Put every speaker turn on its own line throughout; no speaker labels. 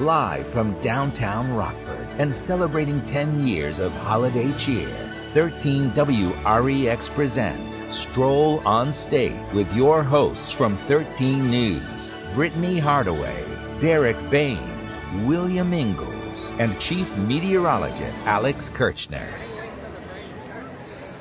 live from downtown Rockford and celebrating 10 years of holiday cheer. 13 WREX presents Stroll on State with your hosts from 13 News, Brittany Hardaway, Derek Bain, William Ingalls, and Chief Meteorologist Alex Kirchner.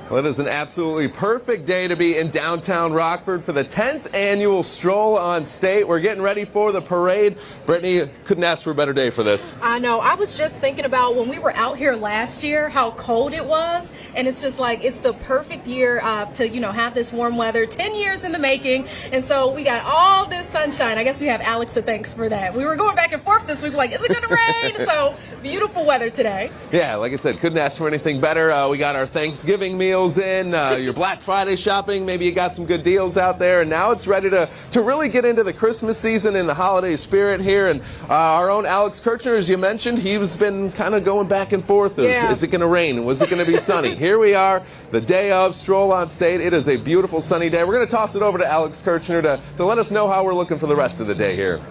Well, it is an absolutely perfect day to be in downtown Rockford for the 10th annual Stroll on State. We're getting ready for the parade. Brittany, couldn't ask for a better day for this.
I know. I was just thinking about when we were out here last year, how cold it was. And it's just like, it's the perfect year to, have this warm weather. 10 years in the making. And so we got all this sunshine. I guess we have Alex to thanks for that. We were going back and forth this week, like, is it going to rain? So beautiful weather today.
Yeah, like I said, couldn't ask for anything better. We got our Thanksgiving meals in, your Black Friday shopping, maybe you got some good deals out there, and now it's ready to really get into the Christmas season and the holiday spirit here. And our own Alex Kirchner, as you mentioned, he's been kind of going back and forth. Is it going to rain? Was it going to be sunny? Here we are, the day of Stroll on State. It is a beautiful sunny day. We're going to toss it over to Alex Kirchner to let us know how we're looking for the rest of the day here.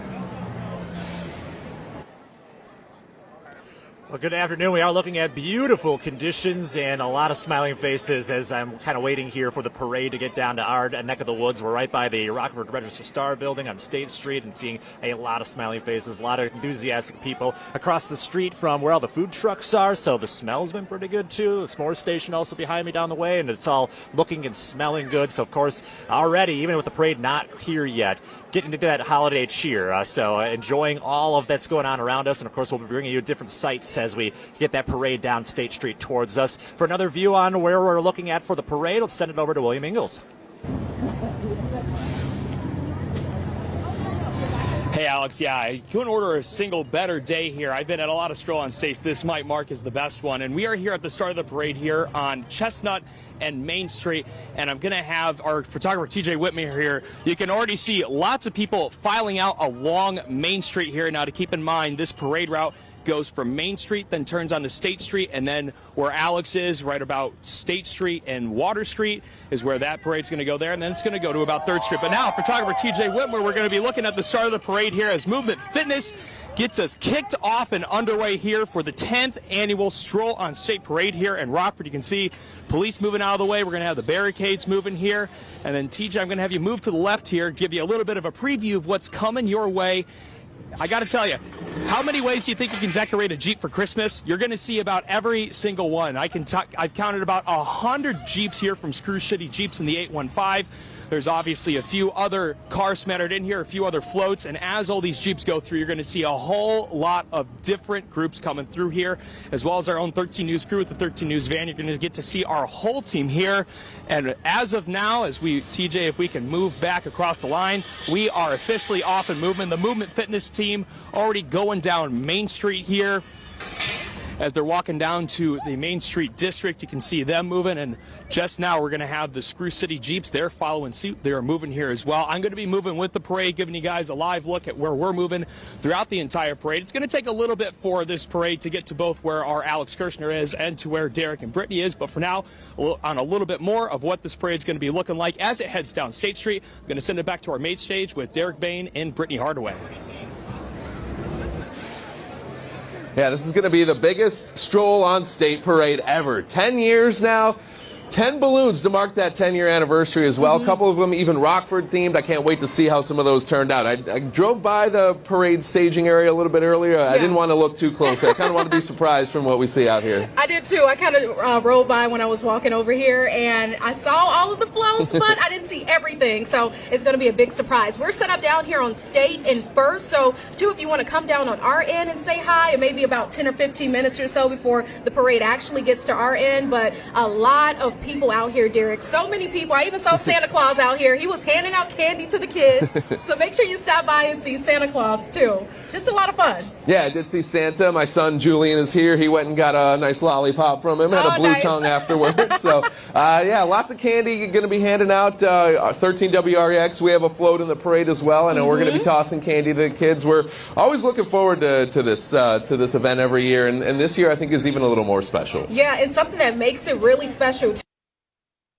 Well, good afternoon. We are looking at beautiful conditions and a lot of smiling faces as I'm kind of waiting here for the parade to get down to our neck of the woods. We're right by the Rockford Register Star building on State Street and seeing a lot of smiling faces, a lot of enthusiastic people across the street from where all the food trucks are. So the smell's been pretty good, too. The s'more station also behind me down the way, and it's all looking and smelling good. So, of course, already, even with the parade not here yet, getting into that holiday cheer. So enjoying all of that's going on around us. And, of course, we'll be bringing you different sights as we get that parade down State Street towards us. For another view on where we're looking at for the parade, let's send it over to William Ingalls.
Hey, Alex. Yeah, I couldn't order a single better day here. I've been at a lot of Stroll on States. This might mark as the best one. And we are here at the start of the parade here on Chestnut and Main Street. And I'm going to have our photographer, TJ Whitmer, here. You can already see lots of people filing out along Main Street here. Now, to keep in mind, this parade route goes from Main Street, then turns onto State Street, and then where Alex is, right about State Street and Water Street, is where that parade's going to go there, and then it's going to go to about 3rd Street. But now, photographer TJ Whitmer, we're going to be looking at the start of the parade here as Movement Fitness gets us kicked off and underway here for the 10th annual Stroll on State Parade here in Rockford. You can see police moving out of the way. We're going to have the barricades moving here. And then, TJ, I'm going to have you move to the left here, give you a little bit of a preview of what's coming your way. I got to tell you, how many ways do you think you can decorate a Jeep for Christmas? You're going to see about every single one. I've counted about 100 Jeeps here from Screw City Jeeps in the 815. There's obviously a few other cars smattered in here, a few other floats, and as all these Jeeps go through, you're going to see a whole lot of different groups coming through here, as well as our own 13 News crew with the 13 News van. You're going to get to see our whole team here, and as of now, TJ, if we can move back across the line, we are officially off and moving. The Movement Fitness team already going down Main Street here. As they're walking down to the Main Street District, you can see them moving, and just now we're going to have the Screw City Jeeps. They're following suit. They're moving here as well. I'm going to be moving with the parade, giving you guys a live look at where we're moving throughout the entire parade. It's going to take a little bit for this parade to get to both where our Alex Kirchner is and to where Derek and Brittany is, but for now, on a little bit more of what this parade is going to be looking like as it heads down State Street, I'm going to send it back to our main stage with Derek Bain and Brittany Hardaway.
Yeah, this is going to be the biggest Stroll on State parade ever. 10 years now. 10 balloons to mark that 10-year anniversary as well. A couple of them even Rockford themed. I can't wait to see how some of those turned out. I drove by the parade staging area a little bit earlier. Yeah. I didn't want to look too close. I kind of want to be surprised from what we see out here.
I did too. I kind of rode by when I was walking over here, and I saw all of the floats, but I didn't see everything. So it's going to be a big surprise. We're set up down here on State and First. So, too, if you want to come down on our end and say hi, it may be about 10 or 15 minutes or so before the parade actually gets to our end. But a lot of people out here, Derek. So many people. I even saw Santa Claus out here. He was handing out candy to the kids. So make sure you stop by and see Santa Claus, too. Just a lot of fun.
Yeah, I did see Santa. My son Julian is here. He went and got a nice lollipop from him. Had a blue tongue afterwards. So, yeah, lots of candy going to be handing out. 13 WREX, we have a float in the parade as well. I know we're going to be tossing candy to the kids. We're always looking forward to this event every year. And this year, I think, is even a little more special.
Yeah, and something that makes it really special, too.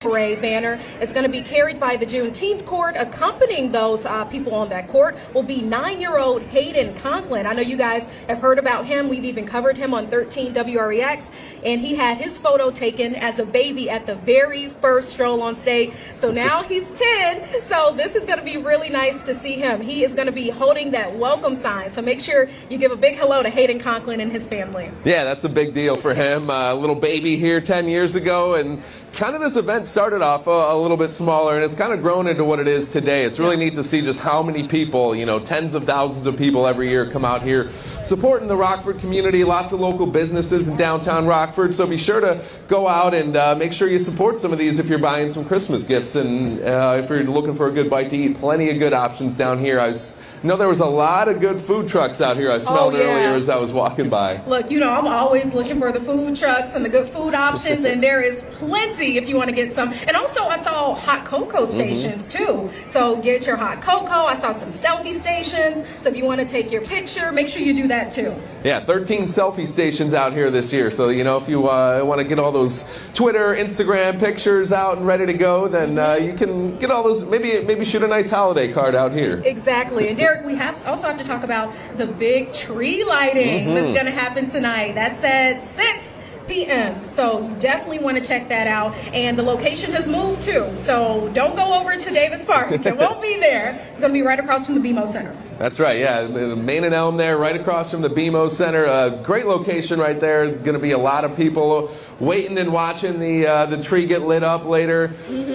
parade banner. It's going to be carried by the Juneteenth court. Accompanying those people on that court will be 9-year-old Hayden Conklin. I know you guys have heard about him. We've even covered him on 13 WREX, and he had his photo taken as a baby at the very first Stroll on State. So now he's 10. So this is going to be really nice to see him. He is going to be holding that welcome sign. So make sure you give a big hello to Hayden Conklin and his family.
Yeah, that's a big deal for him. A little baby here 10 years ago, and kind of this event started off a little bit smaller, and it's kind of grown into what it is today. It's really neat to see just how many people, tens of thousands of people every year come out here supporting the Rockford community, lots of local businesses in downtown Rockford. So be sure to go out and make sure you support some of these if you're buying some Christmas gifts, and if you're looking for a good bite to eat, plenty of good options down here. I know there was a lot of good food trucks out here. I smelled earlier as I was walking by.
Look, I'm always looking for the food trucks and the good food options, and there is plenty if you want to get some. And also, I saw hot cocoa stations too. So get your hot cocoa. I saw some selfie stations. So if you want to take your picture, make sure you do that too.
Yeah, 13 selfie stations out here this year. So, if you want to get all those Twitter, Instagram pictures out and ready to go, then you can get all those, maybe shoot a nice holiday card out here.
Exactly. And Derek, we also have to talk about the big tree lighting that's going to happen tonight. That's at 6 p.m. So you definitely want to check that out. And the location has moved too. So don't go over to Davis Park. It won't be there. It's going to be right across from the BMO Center.
That's right, yeah. Main and Elm there, right across from the BMO Center. A great location right there. There's going to be a lot of people waiting and watching the tree get lit up later.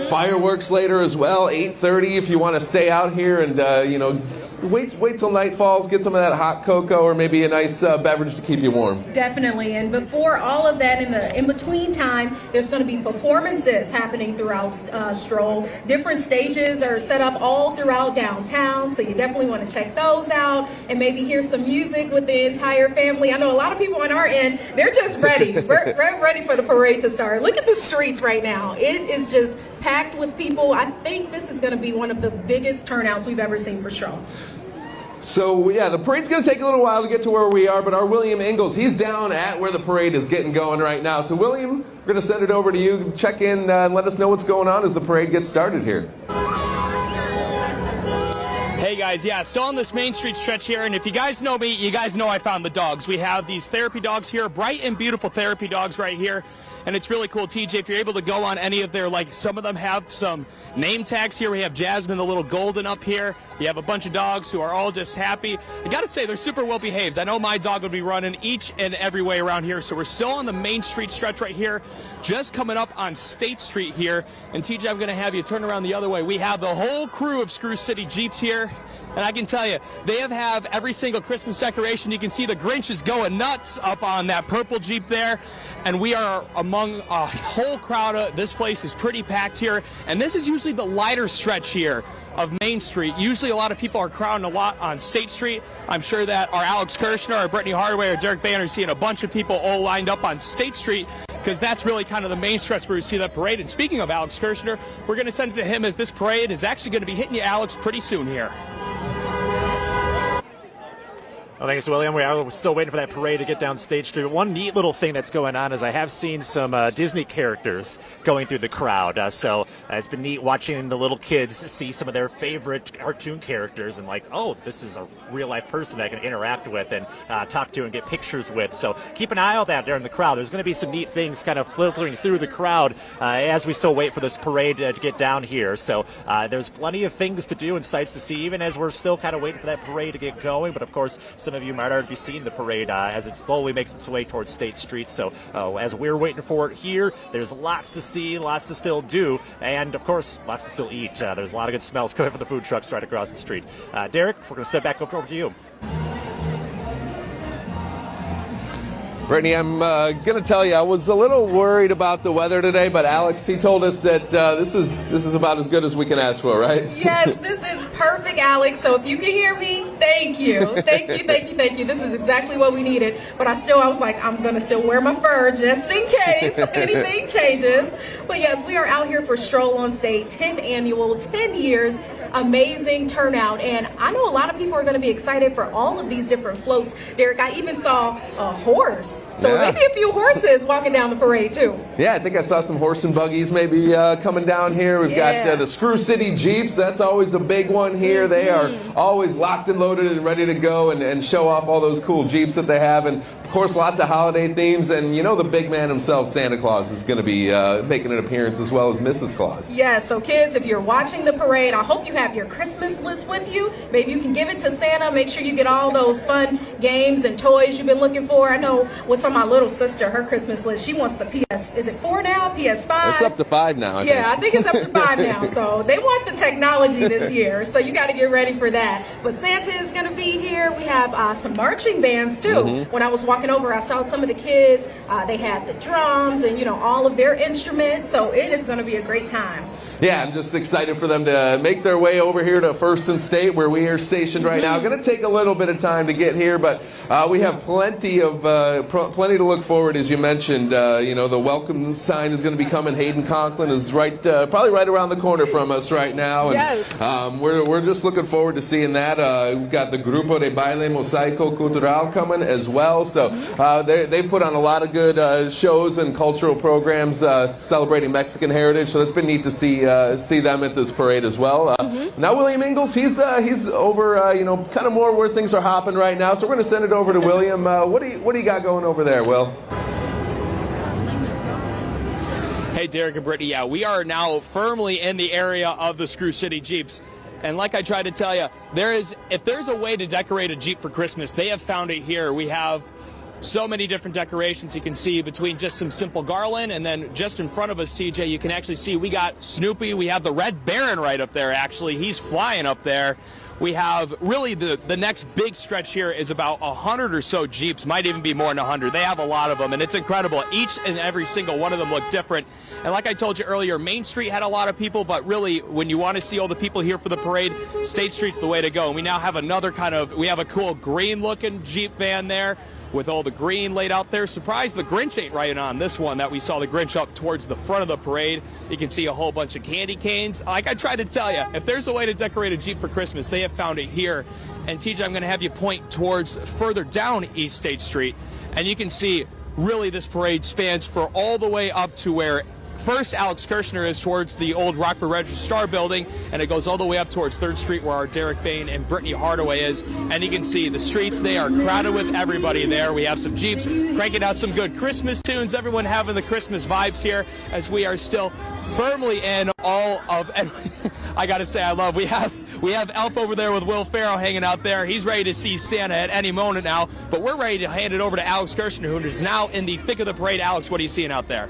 Fireworks later as well, 8:30 if you want to stay out here and, wait till night falls, get some of that hot cocoa or maybe a nice beverage to keep you warm.
Definitely. And before all of that, in between time, there's going to be performances happening throughout Stroll. Different stages are set up all throughout downtown, so you definitely want to check those out and maybe hear some music with the entire family. I know a lot of people on our end, they're just ready. We're ready for the parade to start. Look at the streets right now. It is just packed with people. I think this is going to be one of the biggest turnouts we've ever seen for Stroll.
So, yeah, the parade's going to take a little while to get to where we are, but our William Ingalls, he's down at where the parade is getting going right now. So, William, we're going to send it over to you. Check in and let us know what's going on as the parade gets started here.
Hey guys, yeah, still on this Main Street stretch here, and if you guys know me, you guys know I found the dogs. We have these therapy dogs here, bright and beautiful therapy dogs right here, and it's really cool, TJ, if you're able to go on any of their, some of them have some name tags here. We have Jasmine, the little golden up here. You have a bunch of dogs who are all just happy. I gotta say, they're super well behaved. I know my dog would be running each and every way around here, so we're still on the Main Street stretch right here, just coming up on State Street here. And TJ, I'm gonna have you turn around the other way. We have the whole crew of Screw City Jeeps here, and I can tell you, they have every single Christmas decoration. You can see the Grinch is going nuts up on that purple Jeep there, and we are among a whole crowd. This place is pretty packed here, and this is usually the lighter stretch here of Main Street. Usually a lot of people are crowding a lot on State Street. I'm sure that our Alex Kirshner, our Brittany Hardaway, or Derek Banner are seeing a bunch of people all lined up on State Street, because that's really kind of the main stretch where we see that parade. And speaking of Alex Kirshner, we're going to send it to him, as this parade is actually going to be hitting you, Alex, pretty soon here.
Well, thanks, William. We're still waiting for that parade to get down State Street. One neat little thing that's going on is I have seen some Disney characters going through the crowd. So it's been neat watching the little kids see some of their favorite cartoon characters and oh, this is a real-life person I can interact with and talk to and get pictures with. So keep an eye on that there in the crowd. There's going to be some neat things kind of filtering through the crowd as we still wait for this parade to get down here. So there's plenty of things to do and sights to see, even as we're still kind of waiting for that parade to get going. But, of course, some of you might already be seeing the parade as it slowly makes its way towards State Street. So as we're waiting for it here, there's lots to see, lots to still do, and, of course, lots to still eat. There's a lot of good smells coming from the food trucks right across the street. Derek, we're going to step back over to you.
Brittany, I'm going to tell you, I was a little worried about the weather today, but Alex, he told us that this is about as good as we can ask for, right?
Yes, this is perfect, Alex. So if you can hear me, thank you. Thank you, thank you, thank you. This is exactly what we needed. But I was like, I'm going to still wear my fur just in case anything changes. But yes, we are out here for Stroll on State, 10th annual, 10 years amazing turnout. And I know a lot of people are going to be excited for all of these different floats. Derek, I even saw a horse. So maybe a few horses walking down the parade too.
Yeah, I think I saw some horse and buggies maybe coming down here. We've got the Screw City Jeeps. That's always a big one here. They are always locked and loaded and ready to go and show off all those cool Jeeps that they have. And of course, lots of holiday themes. And you know, the big man himself, Santa Claus, is going to be making an appearance, as well as Mrs. Claus.
Yeah, so kids, if you're watching the parade, I hope you have your Christmas list with you. Maybe you can give it to Santa. Make sure you get all those fun games and toys you've been looking for. I know what's on my little sister, her Christmas list. She wants the PS, is it 4 now? PS5?
It's up to 5 now.
I think it's up to 5 now. So they want the technology this year. So you got to get ready for that. But Santa is going to be here. We have some marching bands too. When I was walking over, I saw some of the kids. They had the drums and, you know, all of their instruments. So it is going to be a great time.
Yeah, I'm just excited for them to make their way over here to First and State, where we are stationed right now. Going to take a little bit of time to get here, but we have plenty to look forward. As you mentioned, you know, the welcome sign is going to be coming. Hayden Conklin is probably right around the corner from us right now, and we're just looking forward to seeing that. We've got the Grupo de Baile Mosaico Cultural coming as well. So they've put on a lot of good shows and cultural programs celebrating Mexican heritage. So it's been neat to see them at this parade as well. Now William Ingalls, he's over, you know, kind of more where things are hopping right now. So we're going to send it over to William. What do you got going over there, Will?
Hey, Derek and Brittany, yeah, we are now firmly in the area of the Screw City Jeeps. And like I tried to tell you, if there's a way to decorate a Jeep for Christmas, they have found it here. We have so many different decorations you can see between just some simple garland, and then just in front of us, TJ, you can actually see we got Snoopy. We have the Red Baron right up there, actually. He's flying up there. We have really the next big stretch here is about 100 or so Jeeps, might even be more than 100. They have a lot of them, and it's incredible. Each and every single one of them look different. And like I told you earlier, Main Street had a lot of people, but really, when you want to see all the people here for the parade, State Street's the way to go. And we now have we have a cool green-looking Jeep van there with all the green laid out there. Surprised the Grinch ain't right on this one that we saw the Grinch up towards the front of the parade. You can see a whole bunch of candy canes. Like I tried to tell you, if there's a way to decorate a Jeep for Christmas, they have found it here. And TJ, I'm going to have you point towards further down East State Street, and you can see really this parade spans for all the way up to where first Alex Kirshner is towards the old Rockford Register Star building, and it goes all the way up towards 3rd Street where our Derek Bain and Brittany Hardaway is. And you can see the streets, they are crowded with everybody there. We have some Jeeps cranking out some good Christmas tunes, everyone having the Christmas vibes here as we are still firmly in all of, and I gotta say, we have Elf over there with Will Ferrell hanging out there. He's ready to see Santa at any moment now, but we're ready to hand it over to Alex Kirshner, who is now in the thick of the parade. Alex, what are you seeing out there?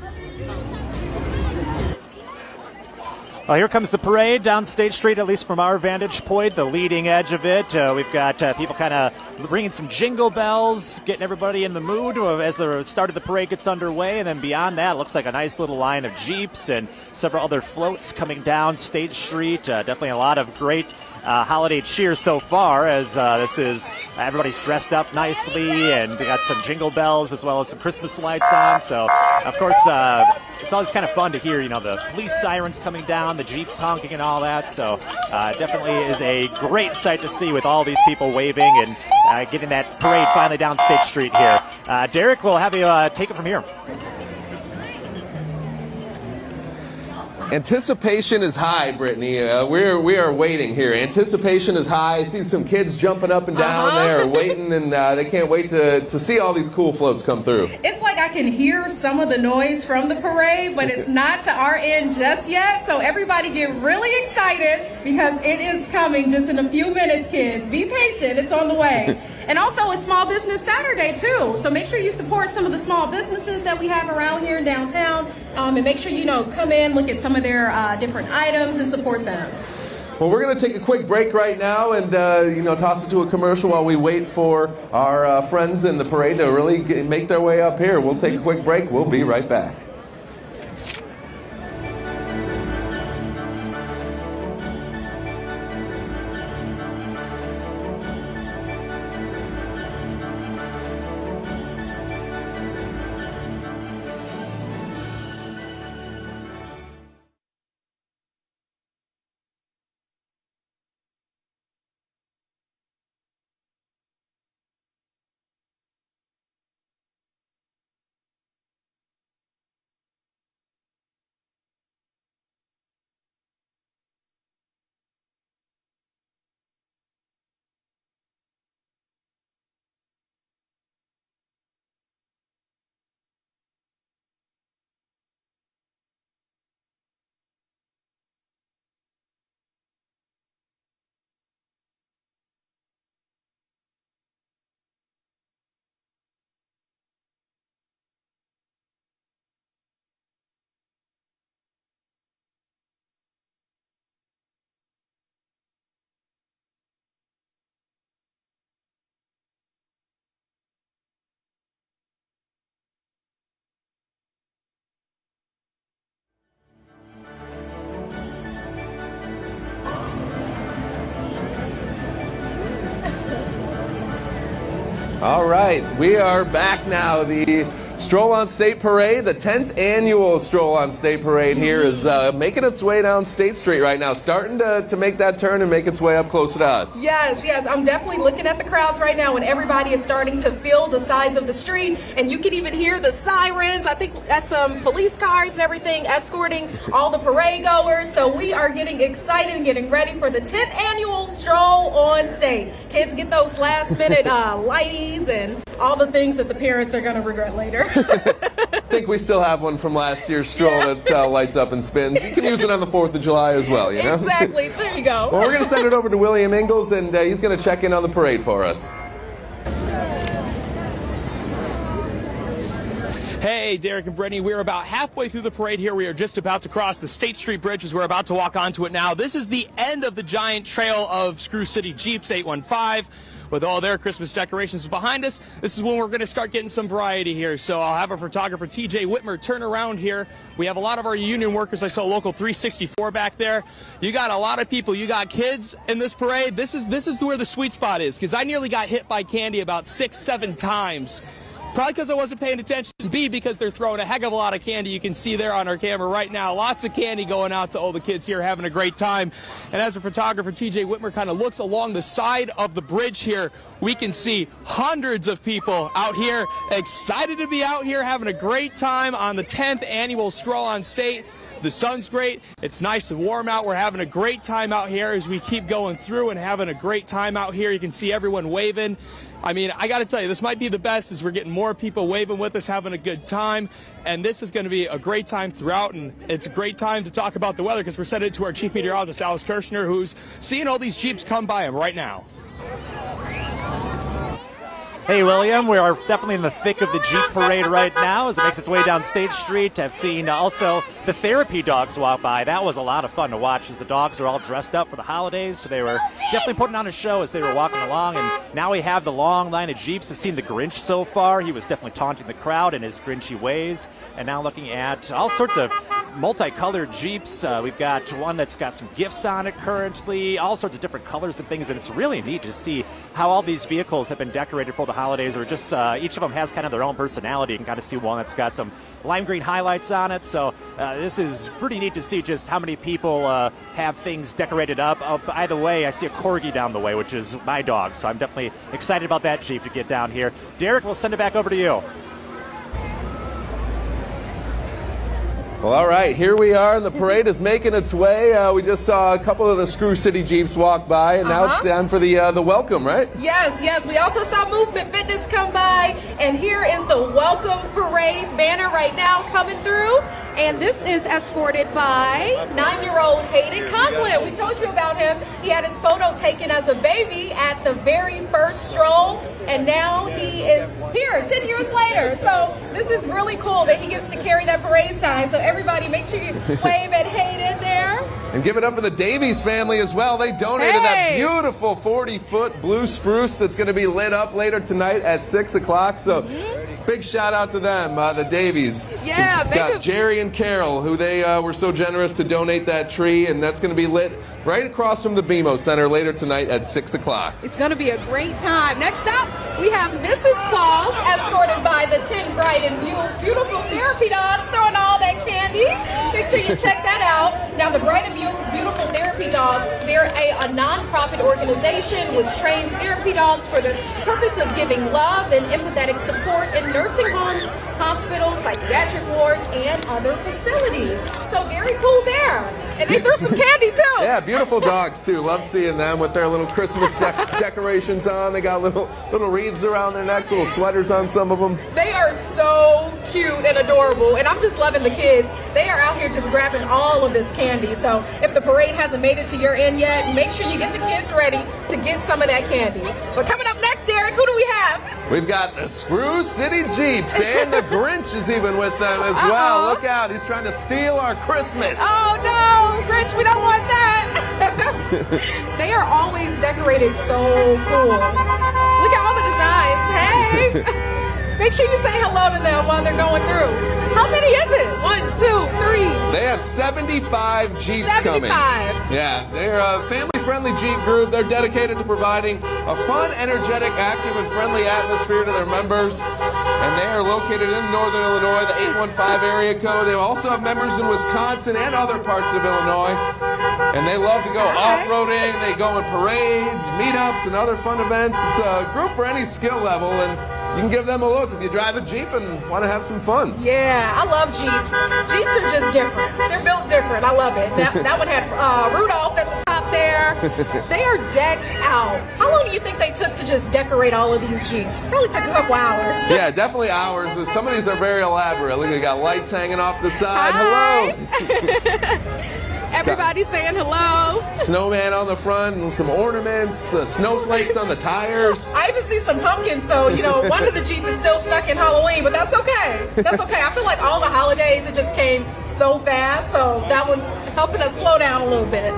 Well, here comes the parade down State Street, at least from our vantage point, the leading edge of it. We've got people kind of ringing some jingle bells, getting everybody in the mood as the start of the parade gets underway. And then beyond that, it looks like a nice little line of Jeeps and several other floats coming down State Street. Definitely a lot of great holiday cheer so far, as this is everybody's dressed up nicely, and we got some jingle bells as well as some Christmas lights on. So, of course, it's always kind of fun to hear, you know, the police sirens coming down, the Jeeps honking and all that. So, definitely is a great sight to see with all these people waving and getting that parade finally down State Street here. Derek, we'll have you take it from here.
Anticipation is high, Brittany. We are waiting here. Anticipation is high. I see some kids jumping up and down there, waiting, and they can't wait to see all these cool floats come through.
It's like I can hear some of the noise from the parade, but it's not to our end just yet. So everybody get really excited because it is coming just in a few minutes, kids. Be patient. It's on the way. And also, it's Small Business Saturday, too. So make sure you support some of the small businesses that we have around here in downtown. And make sure, you know, come in, look at some of their different items and support them.
Well, we're going to take a quick break right now and, toss it to a commercial while we wait for our friends in the parade to really make their way up here. We'll take a quick break. We'll be right back. All right, we are back now. The Stroll on State Parade, the 10th annual Stroll on State Parade here is making its way down State Street right now, starting to make that turn and make its way up closer to us.
Yes, I'm definitely looking at the crowds right now, and everybody is starting to fill the sides of the street, and you can even hear the sirens. I think that's some police cars and everything escorting all the parade goers. So we are getting excited and getting ready for the 10th annual Stroll on State. Kids, get those last minute lighties and all the things that the parents are going to regret later.
I think we still have one from last year's Stroll that lights up and spins. You can use it on the 4th of July as well, you know?
Exactly. There you go.
Well, we're going to send it over to William Ingalls, and he's going to check in on the parade for us.
Hey, Derek and Brittany, we're about halfway through the parade here. We are just about to cross the State Street Bridge as we're about to walk onto it now. This is the end of the giant trail of Screw City Jeeps 815. With all their Christmas decorations behind us, this is when we're going to start getting some variety here. So I'll have our photographer, TJ Whitmer, turn around here. We have a lot of our union workers. I saw Local 364 back there. You got a lot of people. You got kids in this parade. This is where the sweet spot is, because I nearly got hit by candy about 6-7 times. Probably because I wasn't paying attention. B, because they're throwing a heck of a lot of candy. You can see there on our camera right now. Lots of candy going out to all the kids here having a great time. And as a photographer, TJ Whitmer kind of looks along the side of the bridge here, we can see hundreds of people out here excited to be out here having a great time on the 10th annual Stroll on State. The sun's great. It's nice and warm out. We're having a great time out here as we keep going through and having a great time out here. You can see everyone waving. I mean, I got to tell you, this might be the best as we're getting more people waving with us, having a good time. And this is going to be a great time throughout. And it's a great time to talk about the weather because we're sending it to our chief meteorologist, Alice Kirshner, who's seeing all these Jeeps come by him right now.
Hey, William, we are definitely in the thick of the Jeep parade right now as it makes its way down State Street. I've seen also the therapy dogs walk by. That was a lot of fun to watch as the dogs are all dressed up for the holidays. So they were definitely putting on a show as they were walking along. And now we have the long line of Jeeps. I've seen the Grinch so far. He was definitely taunting the crowd in his Grinchy ways. And now looking at all sorts of multicolored Jeeps. We've got one that's got some gifts on it currently, all sorts of different colors and things. And it's really neat to see how all these vehicles have been decorated for the holidays, or just each of them has kind of their own personality. You can kind of see one that's got some lime green highlights on it. So this is pretty neat to see just how many people have things decorated up. By the way, I see a corgi down the way, which is my dog. So I'm definitely excited about that Jeep to get down here. Derek, we'll send it back over to you.
Well, all right, here we are. The parade is making its way. We just saw a couple of the Screw City Jeeps walk by, and now it's time for the welcome, right?
Yes. We also saw Movement Fitness come by, and here is the Welcome Parade banner right now coming through. And this is escorted by 9-year-old Hayden Conklin. We told you about him. He had his photo taken as a baby at the very first Stroll, and now he is here 10 years later. So this is really cool that he gets to carry that parade sign. So everybody, make sure you wave at Hayden there.
And give it up for the Davies family as well. They donated that beautiful 40-foot blue spruce that's going to be lit up later tonight at 6 o'clock. So big shout out to them, the Davies.
Yeah,
got Jerry and Carol, who they were so generous to donate that tree, and that's going to be lit right across from the BMO Center later tonight at 6 o'clock.
It's going to be a great time. Next up, we have Mrs. Claus, escorted by the 10 bright and beautiful therapy dogs, throwing all that candy. Make sure you check that out. Now, the Bright and Beautiful Therapy Dogs, they're a non-profit organization which trains therapy dogs for the purpose of giving love and empathetic support in nursing homes, hospitals, psychiatric wards, and other facilities. So very cool there. And they threw some candy too.
Yeah, beautiful dogs too. Love seeing them with their little Christmas decorations on. They got little wreaths around their necks, little sweaters on some of them.
They are so cute and adorable, and I'm just loving the kids. They are out here just grabbing all of this candy. So if the parade hasn't made it to your end yet, make sure you get the kids ready to get some of that candy. But coming up next, Derek, who do we have?
We've got the Screw City Jeeps, and the Grinch is even with them as well. Look out, he's trying to steal our Christmas.
Oh no, Grinch, we don't want that. They are always decorated so cool. Look at all the designs. Hey, make sure you say hello to them while they're going through. How many is it? 1, 2, 3.
They have 75 Jeeps
75.
coming. Yeah, they're a family-friendly Jeep group. They're dedicated to providing a fun, energetic, active, and friendly atmosphere to their members. And they are located in northern Illinois, the 815 area code. They also have members in Wisconsin and other parts of Illinois. And they love to go off-roading. They go in parades, meetups, and other fun events. It's a group for any skill level, and you can give them a look if you drive a Jeep and want to have some fun.
Yeah, I love Jeeps. Jeeps are just different. They're built different. I love it. That one had Rudolph at the top there. They are decked out. How long do you think they took to just decorate all of these Jeeps? Probably took a couple hours.
Yeah, definitely hours. Some of these are very elaborate. Look, they got lights hanging off the side.
Hi.
Hello.
Everybody's saying hello.
Snowman on the front and some ornaments, snowflakes on the tires.
I even see some pumpkins, so, one of the Jeep is still stuck in Halloween, but that's okay. That's okay. I feel like all the holidays, it just came so fast, so that one's helping us slow down a little bit.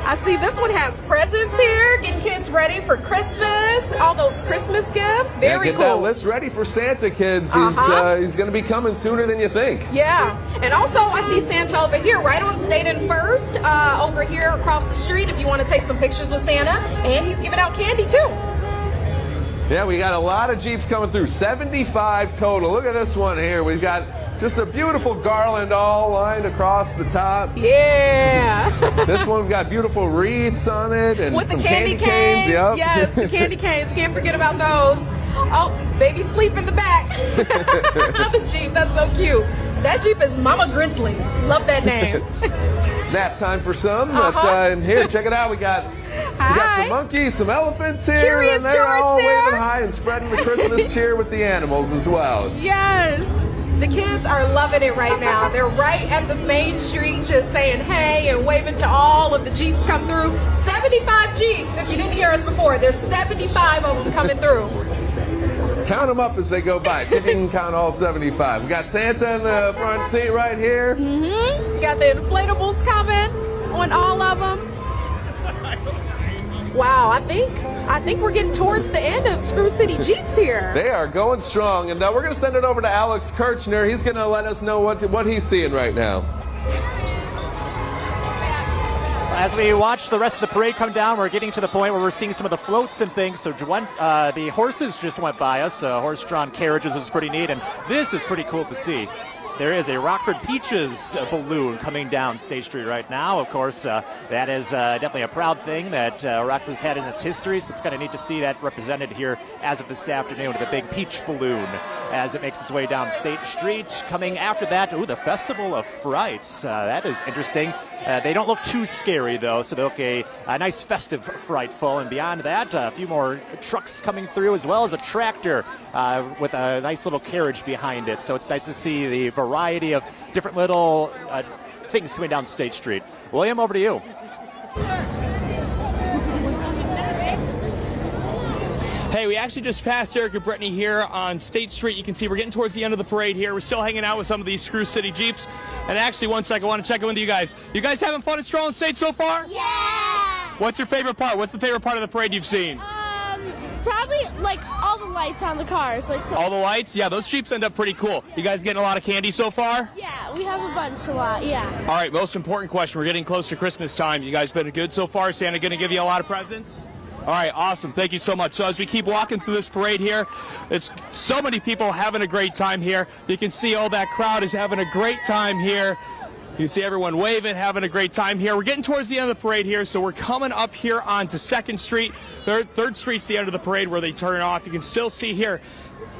I see this one has presents here, getting kids ready for Christmas, all those Christmas gifts. Very
get
cool.
That list ready for Santa, kids. He's going to be coming sooner than you think.
Yeah, and also I see Santa over here, right on State and First, over here across the street if you want to take some pictures with Santa, and he's giving out candy too.
Yeah, we got a lot of Jeeps coming through, 75 total. Look at this one here. We've got just a beautiful garland all lined across the top.
Yeah.
This one we've got beautiful wreaths on it and
with
some
the candy canes.
Yep.
Yes, the candy canes. Can't forget about those. Oh, baby sleep in the back. The Jeep, that's so cute. That Jeep is Mama Grizzly. Love that name.
Nap time for some. And here, check it out. We got some monkeys, some elephants here,
Curious
and they're
George
all
there.
waving high and spreading the Christmas cheer with the animals as well.
Yes. The kids are loving it right now. They're right at the main street just saying hey and waving to all of the Jeeps come through. 75 Jeeps. If you didn't hear us before, there's 75 of them coming through.
Count them up as they go by. See if you can count all 75. We got Santa in the front seat right here.
Mm-hmm. Got the inflatables coming on all of them. Wow, I think we're getting towards the end of Screw City Jeeps here.
They are going strong, and we're going to send it over to Alex Kirchner. He's going to let us know what he's seeing right now.
As we watch the rest of the parade come down, we're getting to the point where we're seeing some of the floats and things. So the horses just went by us. Horse-drawn carriages is pretty neat, and this is pretty cool to see. There is a Rockford Peaches balloon coming down State Street right now. Of course, that is definitely a proud thing that Rockford's had in its history, so it's kind of neat to see that represented here as of this afternoon with a big peach balloon as it makes its way down State Street. Coming after that, the Festival of Frights. That is interesting. They don't look too scary, though, so they look a nice festive frightful. And beyond that, a few more trucks coming through, as well as a tractor with a nice little carriage behind it. So it's nice to see the variety of different little things coming down State Street. William, over to you.
Hey, we actually just passed Eric and Brittany here on State Street. You can see we're getting towards the end of the parade here. We're still hanging out with some of these Screw City Jeeps. And actually, one second, I want to check in with you guys. You guys having fun at Stroll and State so far?
Yeah!
What's your favorite part? What's the favorite part of the parade you've seen?
Probably like all the lights on the cars.
All the lights? Yeah, those Jeeps end up pretty cool. You guys getting a lot of candy so far?
Yeah, we have a lot, yeah.
All right, most important question. We're getting close to Christmas time. You guys been good so far? Santa going to give you a lot of presents? All right, awesome. Thank you so much. So as we keep walking through this parade here, it's so many people having a great time here. You can see all that crowd is having a great time here. You see everyone waving, having a great time here. We're getting towards the end of the parade here, so we're coming up here onto 2nd Street. 3rd Street's the end of the parade where they turn off. You can still see here,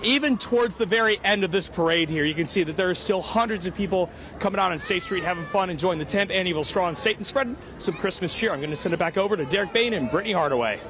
even towards the very end of this parade here, you can see that there are still hundreds of people coming out on State Street having fun, enjoying the 10th annual Stroll on State and spreading some Christmas cheer. I'm going to send it back over to Derek Bain and Brittany Hardaway.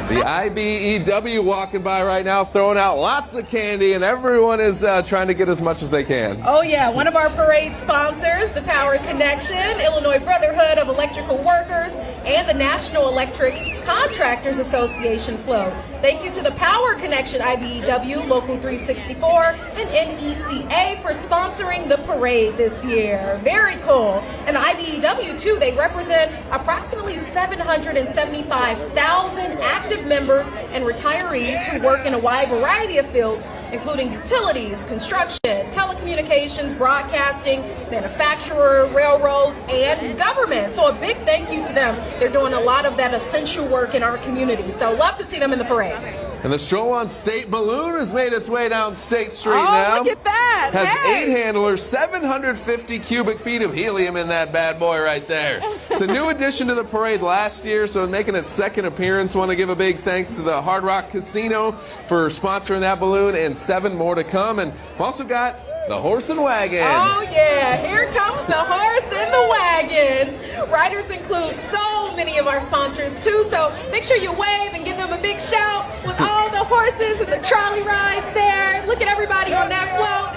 The IBEW walking by right now, throwing out lots of candy, and everyone is trying to get as much as they can.
Oh yeah, one of our parade sponsors, the Power Connection, Illinois Brotherhood of Electrical Workers, and the National Electric Contractors Association float. Thank you to the Power Connection IBEW, Local 364, and NECA for sponsoring the parade this year. Very cool. And the IBEW, too, they represent approximately 775,000 active members and retirees who work in a wide variety of fields, including utilities, construction, telecommunications, broadcasting, manufacturer, railroads, and government. So a big thank you to them. They're doing a lot of that essential work in our community. So love to see them in the parade.
And the Stroll on State balloon has made its way down State Street now.
Look at that.
Has
Hey.
8 handlers, 750 cubic feet of helium in that bad boy right there. It's a new addition to the parade last year, so making its second appearance. Want to give a big thanks to the Hard Rock Casino for sponsoring that balloon, and 7 more to come. And we've also got the horse and wagon.
Oh yeah, here comes the horse and the wagons. Riders include so many of our sponsors too, so make sure you wave and give them a big shout with all the horses and the trolley rides there. Look at everybody on that float.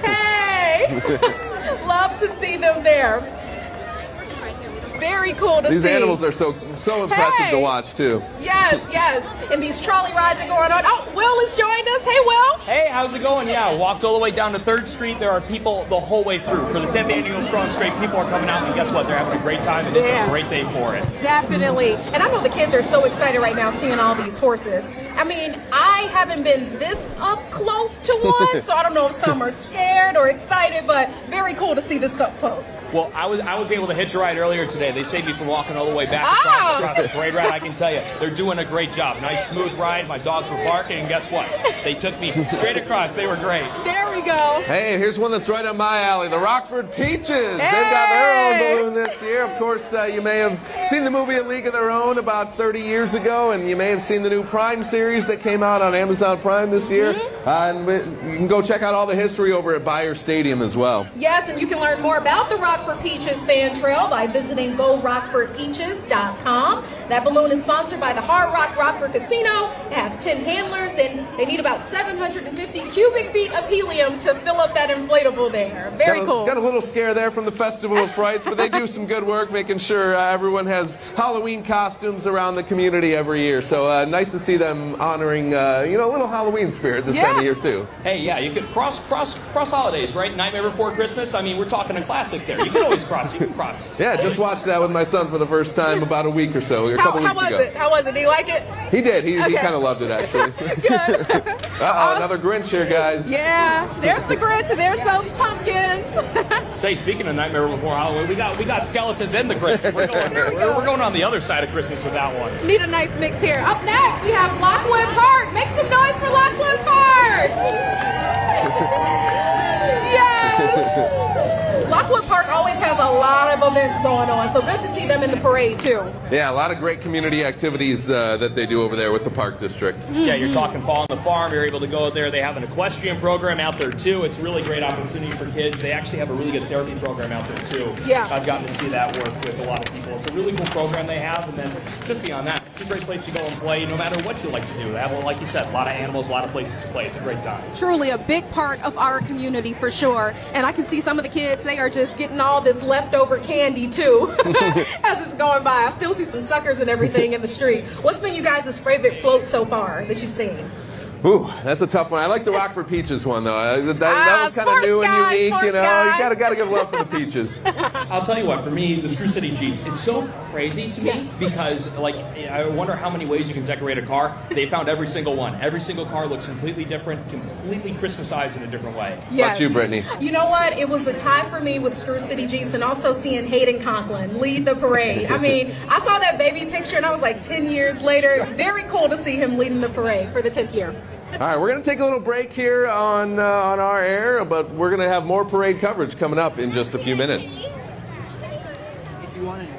Hey, love to see them there. Very cool to see.
These animals are so impressive to watch too.
Yes, yes. And these trolley rides are going on. Oh, Will has joined us. Hey, Will.
Hey, how's it going? Yeah, walked all the way down to 3rd Street. There are people the whole way through. For the 10th annual Strong Straight, people are coming out, and guess what? They're having a great time, and it's a great day for it.
Definitely. And I know the kids are so excited right now seeing all these horses. I mean, I haven't been this up close to one, so I don't know if some are scared or excited, but very cool to see this up close.
Well, I was able to hitch a ride earlier today. They saved me from walking all the way back across the parade route. I can tell you, they're doing a great job. Nice, smooth ride. My dogs were barking, and guess what? They took me straight across. They were great.
There we go.
Hey, here's one that's right on my alley, the Rockford Peaches. They've got their own balloon this year. Of course, you may have seen the movie A League of Their Own about 30 years ago, and you may have seen the new Prime series that came out on Amazon Prime this year. And you can go check out all the history over at Bayer Stadium as well.
Yes, and you can learn more about the Rockford Peaches fan trail by visiting GoRockfordPeaches.com. That balloon is sponsored by the Hard Rock Rockford Casino. It has 10 handlers, and they need about 750 cubic feet of helium to fill up that inflatable there. Very cool.
Got a little scare there from the Festival of Frights, but they do some good work making sure everyone has Halloween costumes around the community every year. So nice to see them honoring, a little Halloween spirit this time of year too.
Hey, yeah, you could cross holidays, right? Nightmare Before Christmas. I mean, we're talking a classic there. You can always cross. You can cross.
Yeah, just watched that with my son for the first time about a week or so, a couple weeks ago.
How was it? Did he like it?
He did. He kind of loved it, actually.
Good.
Another Grinch here, guys.
Yeah, there's the Grinch and there's those pumpkins.
Say, speaking of Nightmare Before Halloween, we got skeletons and the Grinch. We're going on the other side of Christmas with that one.
Need a nice mix here. Up next, we have Lockwood Park. Make some noise for Lockwood Park. Yes. Lockwood Park always has a lot of events going on, so good to see them in the parade too.
Yeah, a lot of great community activities that they do over there with the Park District.
Yeah, you're talking Fall on the Farm. You're able to go out there. They have an equestrian program out there too. It's a really great opportunity for kids. They actually have a really good therapy program out there too.
Yeah.
I've gotten to see that work with a lot of people. It's a really cool program they have, and then just beyond that, it's a great place to go and play no matter what you like to do. They have, like you said, a lot of animals, a lot of places to play. It's a great time.
Truly a big part of our community for sure. And I can see some of the kids, they are just getting all this leftover candy too as it's going by. I still see some suckers and everything in the street. What's been you guys' favorite float so far that you've seen?
Ooh, that's a tough one. I like the Rockford Peaches one though. That was kind of new and unique. You gotta give love for the peaches.
I'll tell you what. For me, the Screw City Jeeps. It's so crazy to me because, I wonder how many ways you can decorate a car. They found every single one. Every single car looks completely different, completely Christmasized in a different way.
Yes.
How about you, Brittany?
You know what? It was a tie for me with Screw City Jeeps and also seeing Hayden Conklin lead the parade. I mean, I saw that baby picture and I was like 10 years later. Very cool to see him leading the parade for the 10th year.
All right, we're going to take a little break here on our air, but we're going to have more parade coverage coming up in just a few minutes.
If you want to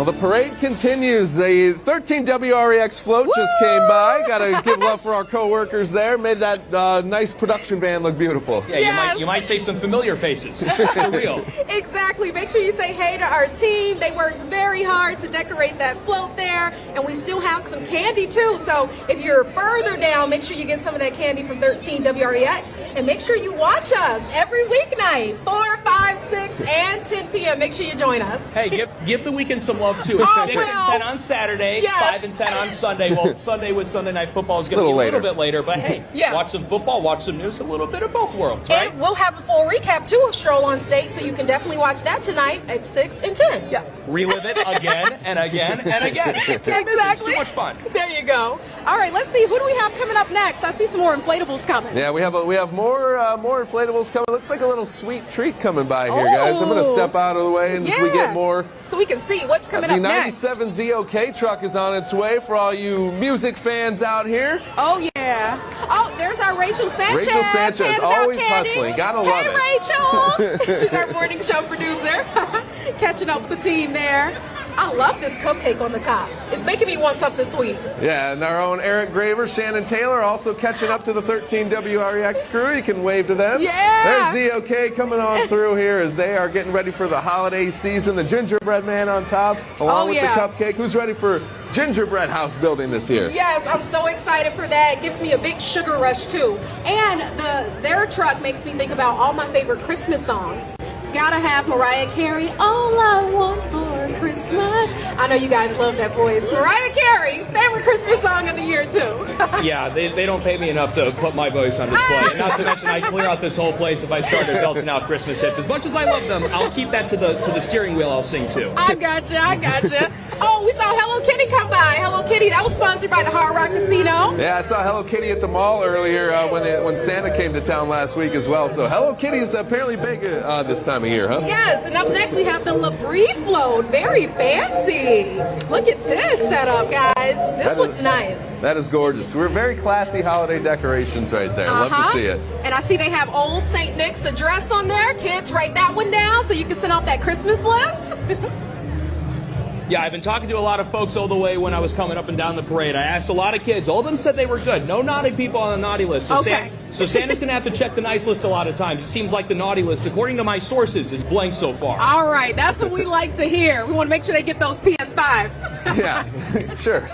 Well, the parade continues. The 13 WREX float just came by. Got to give love for our co-workers there. Made that nice production van look beautiful.
Yeah,
Yes.
you might say some familiar faces. For real.
Exactly. Make sure you say hey to our team. They worked very hard to decorate that float there, and we still have some candy too. So if you're further down, make sure you get some of that candy from 13 WREX, and make sure you watch us every weeknight, 4, 5, 6, and 10 p.m. Make sure you join us.
Hey, give the weekend some love too. It's
Oh,
6
well.
and 10 on Saturday,
Yes.
5 and 10 on Sunday. Well, Sunday with Sunday Night Football is going to be a
Little
little bit later, but hey,
Yeah.
watch some football, watch some news, a little bit of both worlds, right?
And we'll have a full recap too of Stroll on State, so you can definitely watch that tonight at 6 and 10.
Yeah, relive it again and again and again.
Exactly.
It's too much fun.
There you go. All right, let's see. Who do we have coming up next? I see some more inflatables coming.
Yeah, we have more inflatables coming. Looks like a little sweet treat coming by here, guys. I'm going to step out of the way and we get more.
So we can see what's coming
The
up next.
97 ZOK truck is on its way for all you music fans out here.
Oh, yeah. Oh, there's our Rachel Sanchez.
Rachel Sanchez,
handing out
always
candy.
hustling. Gotta love it.
Hey, Rachel. She's our morning show producer. Catching up with the team there. I love this cupcake on the top. It's making me want something sweet.
Yeah, and our own Eric Graver, Shannon Taylor, also catching up to the 13 WREX crew. You can wave to them.
Yeah.
There's ZOK coming on through here as they are getting ready for the holiday season. The gingerbread man on top, along with the cupcake. Who's ready for gingerbread house building this year?
Yes, I'm so excited for that. It gives me a big sugar rush too. And their truck makes me think about all my favorite Christmas songs. Gotta have Mariah Carey, All I Want for Christmas. I know you guys love that voice. Mariah Carey, favorite Christmas song of the year too.
Yeah, they don't pay me enough to put my voice on display. And not to mention, I clear out this whole place if I started belting out Christmas hits. As much as I love them, I'll keep that to the steering wheel. I'll sing too.
I gotcha. Oh, we saw Hello Kitty come by. Hello Kitty, that was sponsored by the Hard Rock Casino.
Yeah, I saw Hello Kitty at the mall earlier when Santa came to town last week as well. So Hello Kitty is apparently big this time of year, huh?
Yes, and up next we have the Labrie float. Very fancy. Look at this setup, guys. This looks nice.
That is gorgeous. We're very classy holiday decorations right there. Love to see it.
And I see they have old St. Nick's address on there. Kids, write that one down so you can send off that Christmas list.
Yeah, I've been talking to a lot of folks all the way when I was coming up and down the parade. I asked a lot of kids. All of them said they were good. No naughty people on the naughty list. So,
Okay.
so Santa's going to have to check the nice list a lot of times. It seems like the naughty list, according to my sources, is blank so far.
All right, that's what we like to hear. We want to make sure they get those PS5s.
Yeah, sure.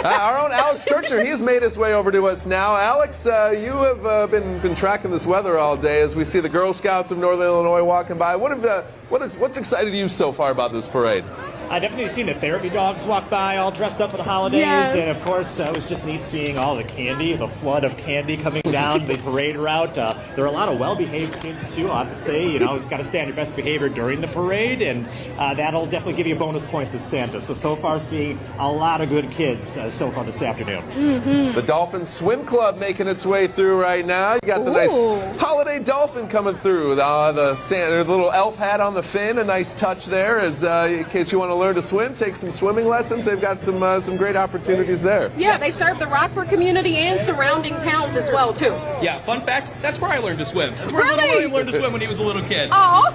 Our own Alex Kirchner, he has made his way over to us now. Alex, you have been tracking this weather all day as we see the Girl Scouts of Northern Illinois walking by. What's excited you so far about this parade?
I definitely seen the therapy dogs walk by all dressed up for the holidays,
Yes.
and of course it was just neat seeing all the candy, the flood of candy coming down the parade route. There are a lot of well-behaved kids too, I have to say. You know, you've got to stay on your best behavior during the parade, and that'll definitely give you bonus points as Santa. So far seeing a lot of good kids so far this afternoon.
The Dolphin Swim Club making its way through right now. You got the nice holiday dolphin coming through. The Santa, the little elf hat on the fin, a nice touch there. As in case you want to learn to swim, take some swimming lessons. They've got some great opportunities there.
Yeah, they serve the Rockford community and surrounding towns as well, too.
Yeah, fun fact, that's where I learned to swim. That's where
Really?
little William learned to swim when he was a little kid.
Oh,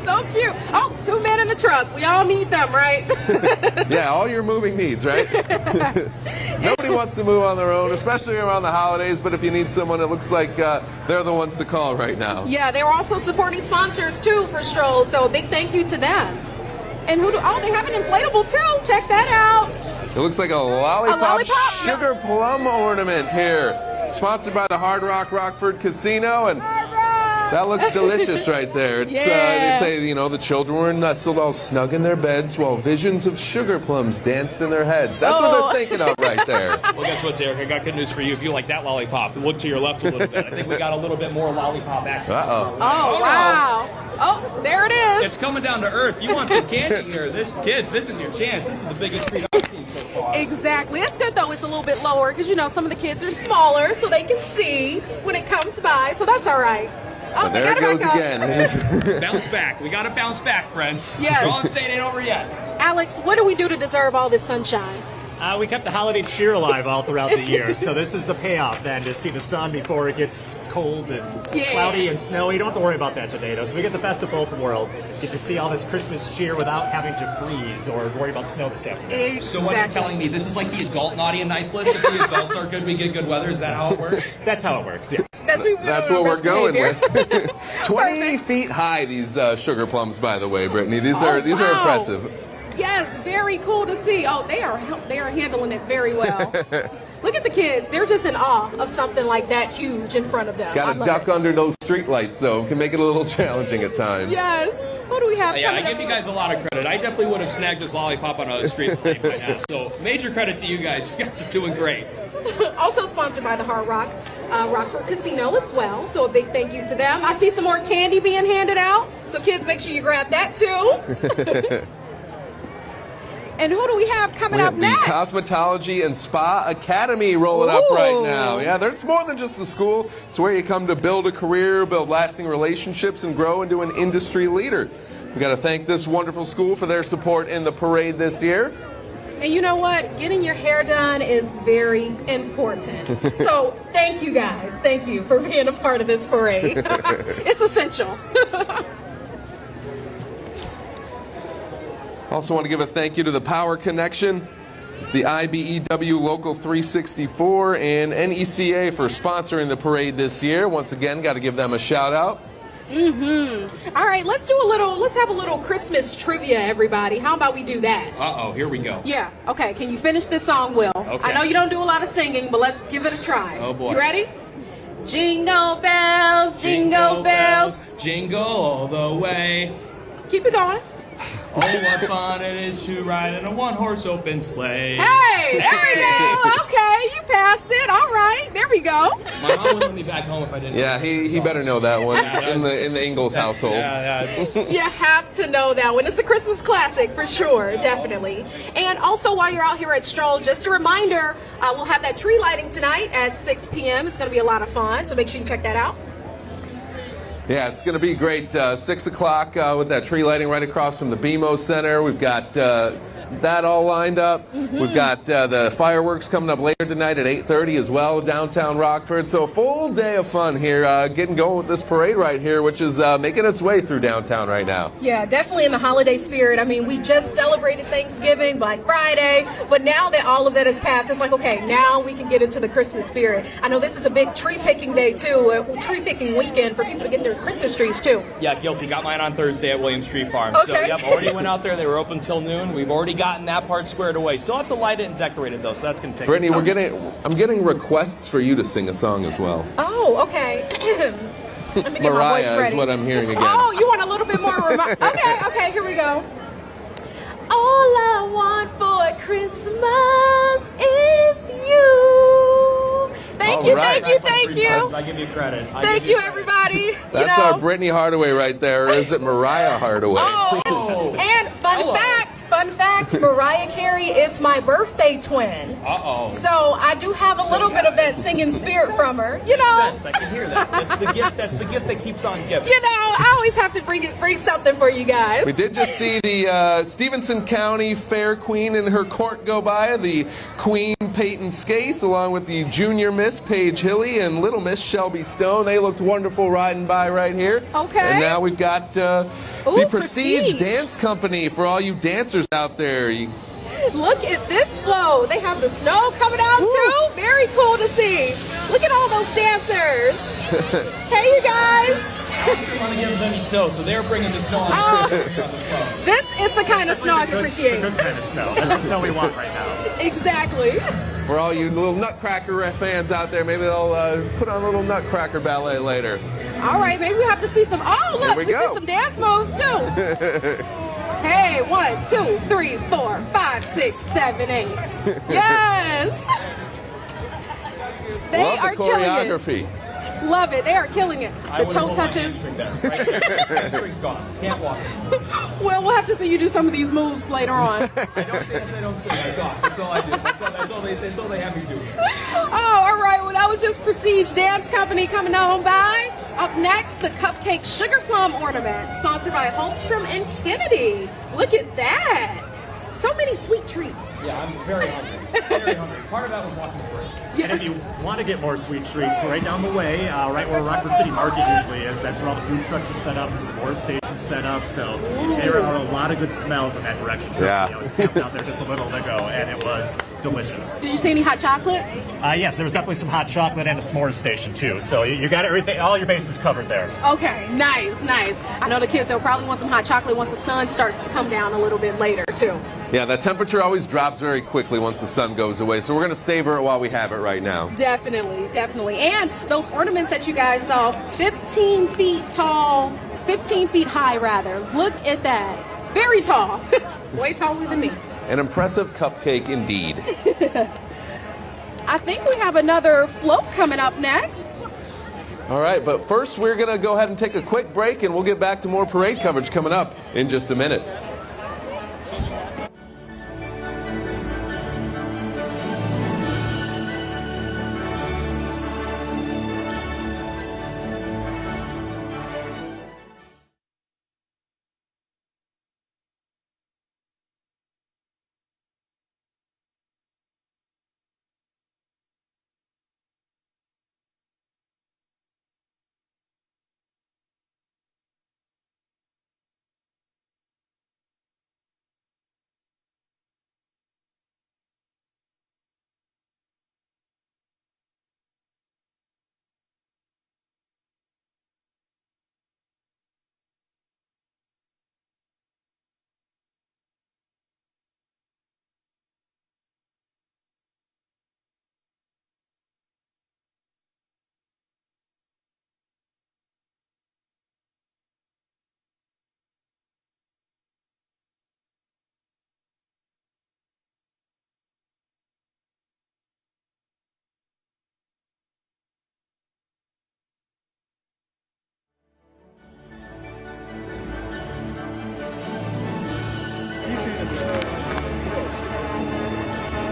so cute. Oh, 2 men in the truck. We all need them, right?
Yeah, all your moving needs, right? Nobody wants to move on their own, especially around the holidays, but if you need someone, it looks like they're the ones to call right now.
Yeah, they were also supporting sponsors, too, for Stroll, so a big thank you to them. And they have an inflatable, too. Check that out.
It looks like a lollipop,
yeah.
sugar plum ornament here. Sponsored by the Hard Rock Rockford Casino, and that looks delicious right there. It's,
Yeah.
they say, you know, the children were nestled all snug in their beds while visions of sugar plums danced in their heads. That's what they're thinking of right there.
Well, guess what, Derek? I got good news for you. If you like that lollipop, look to your left a little bit. I think we got a little bit more lollipop action.
Uh-oh.
Oh, wow. Oh, there it is.
It's coming down to earth. You want some candy here. This is your chance. This is the biggest treat I've seen so far.
Exactly. It's good, though. It's a little bit lower because, you know, some of the kids are smaller so they can see when it comes by. So that's all right. Oh,
And there it goes again.
Bounce back. We got to bounce back, friends.
Yes.
Draw and state ain't over yet.
Alex, what do we do to deserve all this sunshine?
We kept the holiday cheer alive all throughout the year, so this is the payoff then, to see the sun before it gets cold and cloudy and snowy. You don't have to worry about that today, though. So we get the best of both worlds. Get to see all this Christmas cheer without having to freeze or worry about snow this afternoon.
Exactly.
So what you're telling me, this is like the adult naughty and nice list? If the adults are good, we get good weather? Is that how it works?
That's how it works, yes.
That's what we're going
behavior.
with. 20 feet high, these sugar plums, by the way, Brittany. These are
wow.
impressive.
Yes, very cool to see. Oh, they are handling it very well. Look at the kids. They're just in awe of something like that huge in front of them.
Got to duck under those street lights, though. Can make it a little challenging at times.
Yes. What do we have
Yeah, I
coming
give you
up?
guy a lot of credit. I definitely would have snagged this lollipop on a street lane by now. So major credit to you guys. You guys are doing great.
Also sponsored by the Hard Rock Rockford Casino as well. So a big thank you to them. I see some more candy being handed out. So kids, make sure you grab that too. And who do we have coming up next?
The Cosmetology and Spa Academy rolling up right now. Yeah, it's more than just a school. It's where you come to build a career, build lasting relationships, and grow into an industry leader. We've got to thank this wonderful school for their support in the parade this year.
And you know what? Getting your hair done is very important. So thank you guys. Thank you for being a part of this parade. It's essential.
Also want to give a thank you to the Power Connection, the IBEW Local 364, and NECA for sponsoring the parade this year. Once again, got to give them a shout out.
All right, let's have a little Christmas trivia, everybody. How about we do that?
Uh-oh, here we go.
Yeah, okay. Can you finish this song, Will?
Okay.
I know you don't do a lot of singing, but let's give it a try.
Oh, boy.
You ready? Jingle bells, jingle bells.
Jingle all the way.
Keep it going.
Oh, what fun it is to ride in a one-horse open sleigh.
Hey, there we go. Okay, you passed it. All right, there we go.
My mom would let me back home if I didn't.
Yeah, he better know that one
Yeah,
in the Ingalls household.
Yeah, it's...
You have to know that one. It's a Christmas classic for sure, definitely. And also, while you're out here at Stroll, just a reminder, we'll have that tree lighting tonight at 6 p.m. It's going to be a lot of fun, so make sure you check that out.
Yeah, it's going to be great. 6 o'clock with that tree lighting right across from the BMO Center. We've got that all lined up. We've got the fireworks coming up later tonight at 8:30 as well, downtown Rockford. So a full day of fun here, getting going with this parade right here, which is making its way through downtown right now.
Yeah, definitely in the holiday spirit. I mean, we just celebrated Thanksgiving, Black Friday, but now that all of that has passed, it's like, okay, now we can get into the Christmas spirit. I know this is a big tree picking day too, a tree picking weekend for people to get their Christmas trees too.
Yeah, guilty. Got mine on Thursday at Williams Tree Farm.
Okay.
So, yep, already went out there. They were open till noon. We've already gotten that part squared away. Still have to light it and decorate it, though, so that's going to take
Brittany,
time.
I'm getting requests for you to sing a song as well.
Oh, okay. Let me get my voice
Mariah
ready.
is what I'm hearing again.
Oh, you want a little bit more? Okay, here we go. All I want for Christmas is you. Thank you,
right.
thank you.
I give you credit.
Thank you, everybody.
That's our Brittany Hardaway right there, or is it Mariah Hardaway?
Oh, and fun fact, Mariah Carey is my birthday twin.
Uh-oh.
So I do have a little bit of that singing spirit from her. You know.
Makes sense. I can hear that. That's the gift. That's the gift that keeps on giving.
You know, I always have to bring something for you guys.
We did just see the Stevenson County Fair Queen and her court go by, the Queen Peyton Skase, along with the Junior Miss Paige Hilly and Little Miss Shelby Stone. They looked wonderful riding by right here.
Okay.
And now we've got the Prestige
Prestige
Dance Company for all you dancers out there.
Look at this flow. They have the snow coming out too. Very cool to see. Look at all those dancers. Hey, you guys.
I don't want to give us any snow, so they're bringing the snow on.
This is the kind of snow I can appreciate.
Good kind of snow. That's the snow we want right now.
Exactly.
For all you little Nutcracker fans out there, maybe they'll put on a little Nutcracker ballet later.
All right, maybe we have to see some. Oh, look,
we
we
go.
see some dance moves too. Hey, 1, 2, 3, 4, 5, 6, 7, 8. Yes. They
Love
are
the
killing it.
choreography.
Love it. They are killing it. The toe touches.
Hamstring's gone. Can't walk.
Well, we'll have to see you do some of these moves later on.
I don't dance, I don't sing. That's all I do. That's all they have me do.
Oh, all right. Well, that was just Prestige Dance Company coming on by. Up next, the Cupcake Sugar Plum Ornament, sponsored by Holmstrom and Kennedy. Look at that. So many sweet treats.
Yeah, I'm very hungry. Very hungry. Part of that was walking through.
And if you want to get more sweet treats, right down the way, right where Rockford City Market usually is, that's where all the food trucks are set up, the s'more station's set up. So there are a lot of good smells in that direction.
Yeah.
I was camped out there just a little ago, and it was delicious.
Did you see any hot chocolate?
Yes, there was definitely some hot chocolate and a s'more station too. So you got everything, all your bases covered there.
Okay, nice, nice. I know the kids, they'll probably want some hot chocolate once the sun starts to come down a little bit later, too.
Yeah, that temperature always drops very quickly once the sun goes away, so we're going to savor it while we have it right now.
Definitely, definitely. And those ornaments that you guys saw, 15 feet tall, 15 feet high, rather. Look at that. Very tall. Way taller than me.
An impressive cupcake indeed.
I think we have another float coming up next.
All right, but first we're going to go ahead and take a quick break, and we'll get back to more parade coverage coming up in just a minute.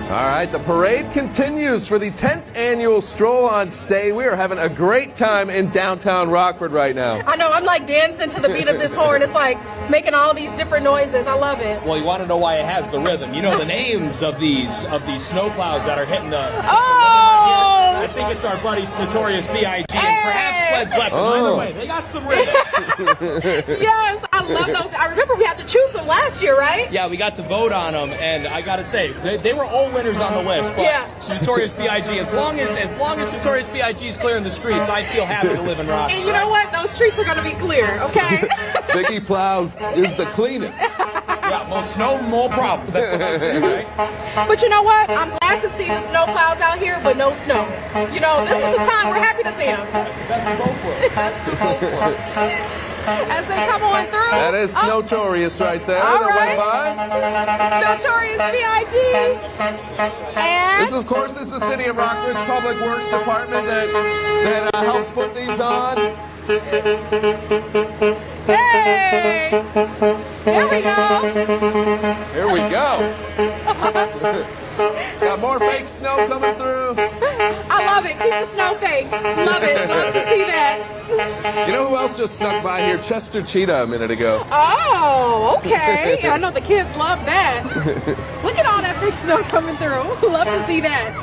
All right, the parade continues for the 10th annual Stroll on Stay. We are having a great time in downtown Rockford right now.
I know, I'm like dancing to the beat of this horn. It's like making all these different noises. I love it.
Well, you want to know why it has the rhythm. You know the names of these snowplows that are hitting the...
Oh!
I think it's our buddies Notorious B.I.G. and perhaps Led Zeppelin. Either way, they got some rhythm.
Yes, I love those. I remember we had to choose them last year, right?
Yeah, we got to vote on them, and I got to say, they were all winners on the list. But
Yeah.
Notorious B.I.G., as long as Notorious B.I.G. is clearing the streets, I feel happy to live in Rockford.
And you know what? Those streets are going to be clear, okay?
Biggie Plows is the cleanest.
Yeah, more snow, more problems. That's what I say, right?
But you know what? I'm glad to see the snow plows out here, but no snow. You know, this is the time we're happy to see them.
That's the both worlds. That's the both worlds.
As they come on through.
That is Notorious right there.
All
that
right.
went by.
Notorious B.I.G. And
This, of course, is the City of Rockford's Public Works Department that helps put these on.
hey! There we go.
Here we go. Got more fake snow coming through.
I love it. Keep the snow fake. Love it. Love to see that.
You know who else just snuck by here? Chester Cheetah a minute ago.
Oh, okay. I know the kids love that. Look at all that fake snow coming through. Love to see that.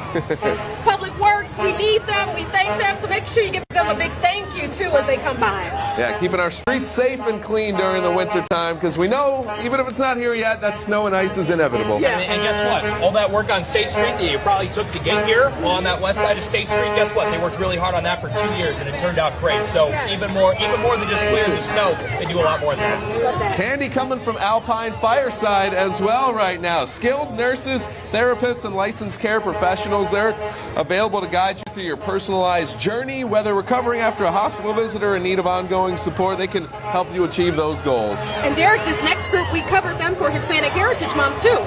Public Works, we need them. We thank them. So make sure you give them a big thank you, too, as they come by.
Yeah, keeping our streets safe and clean during the winter time, because we know, even if it's not here yet, that snow and ice is inevitable.
Yeah.
And guess what? All that work on State Street that you probably took to get here, well, on that west side of State Street, guess what? They worked really hard on that for 2 years, and it turned out great. So even more than just clearing the snow, they do a lot more than that.
Candy coming from Alpine Fireside as well right now. Skilled nurses, therapists, and licensed care professionals. They're available to guide you through your personalized journey, whether recovering after a hospital visit or in need of ongoing support. They can help you achieve those goals.
And Derek, this next group, we covered them for Hispanic Heritage Month, too.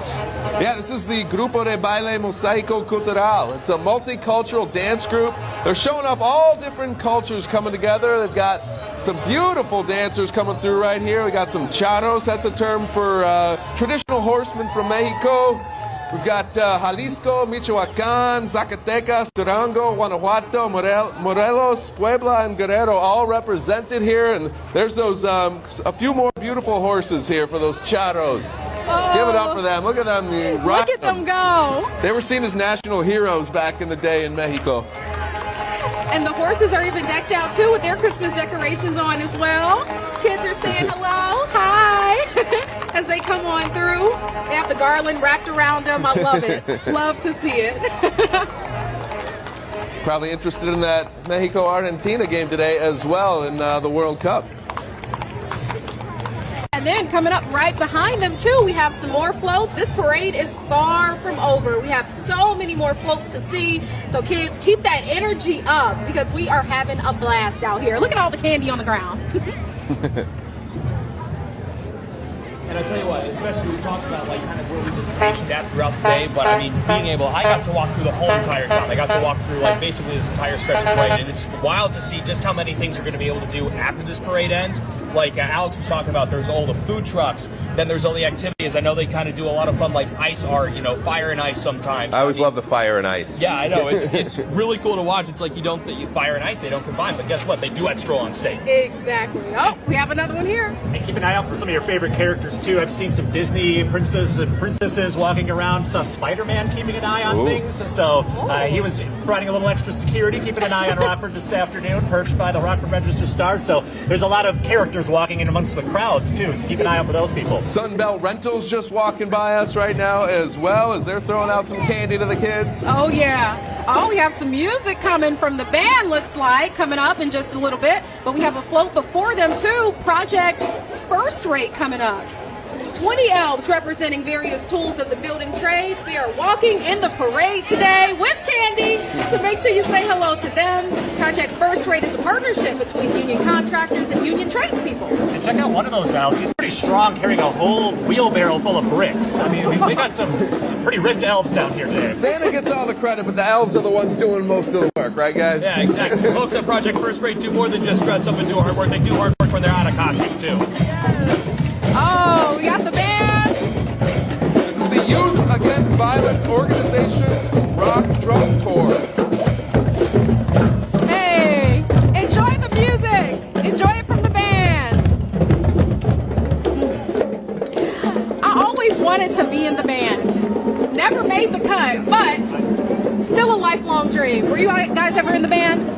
Yeah, this is the Grupo de Baile Mosaico Cultural. It's a multicultural dance group. They're showing off all different cultures coming together. They've got some beautiful dancers coming through right here. We got some charros. That's a term for traditional horsemen from Mexico. We've got Jalisco, Michoacan, Zacatecas, Durango, Guanajuato, Morelos, Puebla, and Guerrero all represented here. And there's those a few more beautiful horses here for those charros.
Oh,
Give it up for them. Look at them.
look at them go.
They were seen as national heroes back in the day in Mexico.
And the horses are even decked out too with their Christmas decorations on as well. Kids are saying hello, hi, as they come on through. They have the garland wrapped around them. I love it. Love to see it.
Probably interested in that Mexico-Argentina game today as well in the World Cup.
And then coming up right behind them too, we have some more floats. This parade is far from over. We have so many more floats to see. So kids, keep that energy up because we are having a blast out here. Look at all the candy on the ground.
And I tell you what, especially we talked about like kind of where we've been stationed at throughout the day, but I mean, I got to walk through the whole entire time. I got to walk through like basically this entire stretch of parade, and it's wild to see just how many things you're going to be able to do after this parade ends. Like Alex was talking about, there's all the food trucks, then there's all the activities. I know they kind of do a lot of fun like ice art, fire and ice sometimes.
I always love the fire and ice.
Yeah, I know. It's really cool to watch. It's like fire and ice, they don't combine, but guess what? They do at Stroll on State.
Exactly. Oh, we have another one here.
And keep an eye out for some of your favorite characters too. I've seen some Disney princesses and princesses walking around. Saw Spider-Man keeping an eye on things. So he was providing a little extra security, keeping an eye on Rockford this afternoon, perched by the Rockford Register Star. So there's a lot of characters walking in amongst the crowds too. So keep an eye out for those people.
Sunbelt Rentals just walking by us right now as well as they're throwing out some candy to the kids.
Oh yeah. Oh, we have some music coming from the band, looks like, coming up in just a little bit. But we have a float before them too. Project First Rate coming up. 20 elves representing various tools of the building trades. They are walking in the parade today with candy, so make sure you say hello to them. Project First Rate is a partnership between union contractors and union tradespeople.
And check out one of those elves. He's pretty strong, carrying a whole wheelbarrow full of bricks. I mean, we got some pretty ripped elves down here today.
Santa gets all the credit, but the elves are the ones doing most of the work, right, guys?
Yeah, exactly. Folks at Project First Rate do more than just dress up and do hard work. They do hard work when they're out of costume, too.
Oh, we got the band.
This is the Youth Against Violence Organization Rock Drum Corps.
Hey, enjoy the music. Enjoy it from the band. I always wanted to be in the band. Never made the cut, but still a lifelong dream. Were you guys ever in the band?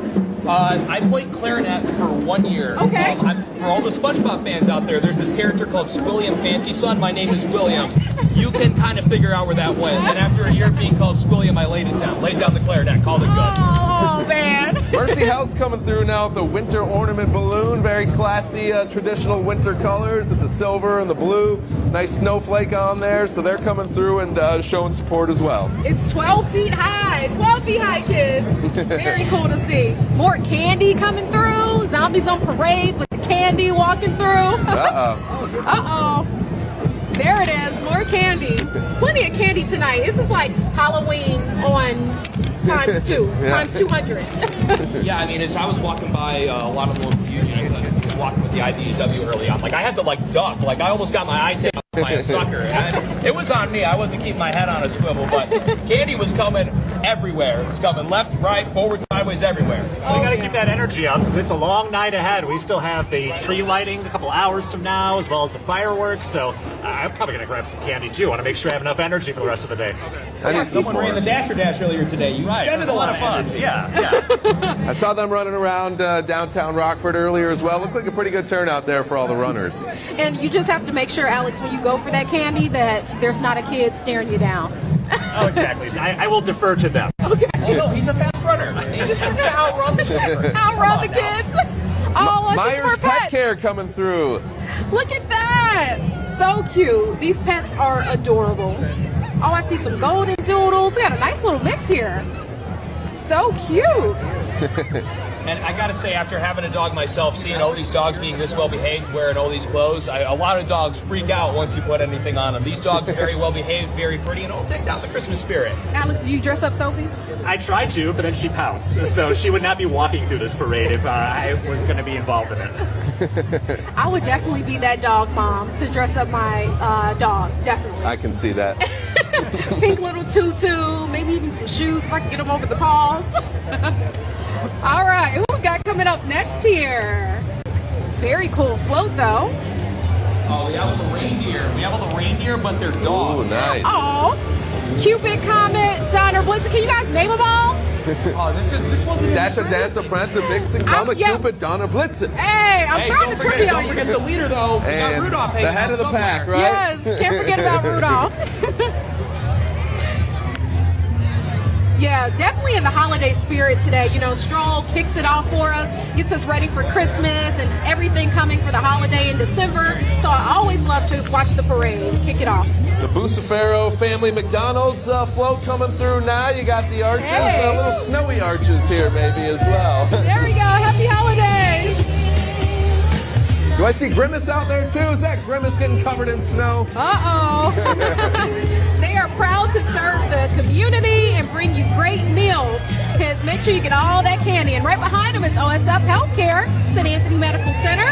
I played clarinet for 1 year.
Okay.
For all the SpongeBob fans out there, there's this character called Squilliam Fancy Son. My name is William. You can kind of figure out where that went. And after a year of being called Squilliam, I laid down the clarinet, called it good.
Oh, man.
Mercy Health's coming through now with the winter ornament balloon. Very classy, traditional winter colors, the silver and the blue. Nice snowflake on there. So they're coming through and showing support as well.
It's 12 feet high. 12 feet high, kids. Very cool to see. More candy coming through. Zombies on parade with the candy walking through.
Uh-oh.
Uh-oh. There it is. More candy. Plenty of candy tonight. This is like Halloween on times 2.
Yeah.
Times 200.
Yeah, I mean, as I was walking by a lot of the local union, I was walking with the IDW early on. Like, I had to, duck. Like, I almost got my eye taken by a sucker. And it was on me. I wasn't keeping my head on a swivel, but candy was coming everywhere. It was coming left, right, forward, sideways, everywhere.
We got to keep that energy up because it's a long night ahead. We still have the tree lighting a couple hours from now, as well as the fireworks. So I'm probably going to grab some candy too. I want to make sure I have enough energy for the rest of the day.
I need some
Someone
more.
ran the Dasher Dash earlier today. You spent a lot of fun.
Yeah.
I saw them running around downtown Rockford earlier as well. Looked like a pretty good turnout there for all the runners.
And you just have to make sure, Alex, when you go for that candy, that there's not a kid staring you down.
Oh, exactly. I will defer to them.
Okay.
Oh, no, he's a fast runner. He just has to outrun the kids.
Outrun the kids. Oh, this is
Myers
for
Pet
pets.
Care coming through.
Look at that. So cute. These pets are adorable. Oh, I see some golden doodles. We got a nice little mix here. So cute.
And I gotta say, after having a dog myself, seeing all these dogs being this well behaved, wearing all these clothes, a lot of dogs freak out once you put anything on them. These dogs are very well behaved, very pretty, and it'll take down the Christmas spirit.
Alex, do you dress up Sophie?
I tried to, but then she pounced. So she would not be walking through this parade if I was going to be involved in it.
I would definitely be that dog mom to dress up my dog. Definitely.
I can see that.
Pink little tutu, maybe even some shoes if I can get them over the paws. All right, who we got coming up next here? Very cool float though.
Oh, we have all the reindeer. We have all the reindeer, but they're dogs.
Ooh, nice.
Oh, Cupid, Comet, Donner, Blizzard. Can you guys name them all?
Oh, this wasn't
Dasher, Dancer, Prancer, Vixen, Comet,
yeah.
Cupid, Donner, Blitzen.
Hey, I'm throwing the trivia on
don't
you.
forget the leader, though. We got
And
Rudolph hanging
the head
out
of the
somewhere.
pack, right?
Yes, can't forget about Rudolph. Yeah, definitely in the holiday spirit today. You know, Stroll kicks it off for us, gets us ready for Christmas and everything coming for the holiday in December. So I always love to watch the parade, kick it off.
The Bucefaro family McDonald's float coming through now. You got the arches,
Hey.
little snowy arches here maybe as well.
There we go. Happy holidays.
Do I see Grimace out there too? Is that Grimace getting covered in snow?
Uh-oh. They are proud to serve the community and bring you great meals. Kids, make sure you get all that candy. And right behind them is OSF Healthcare, St. Anthony Medical Center.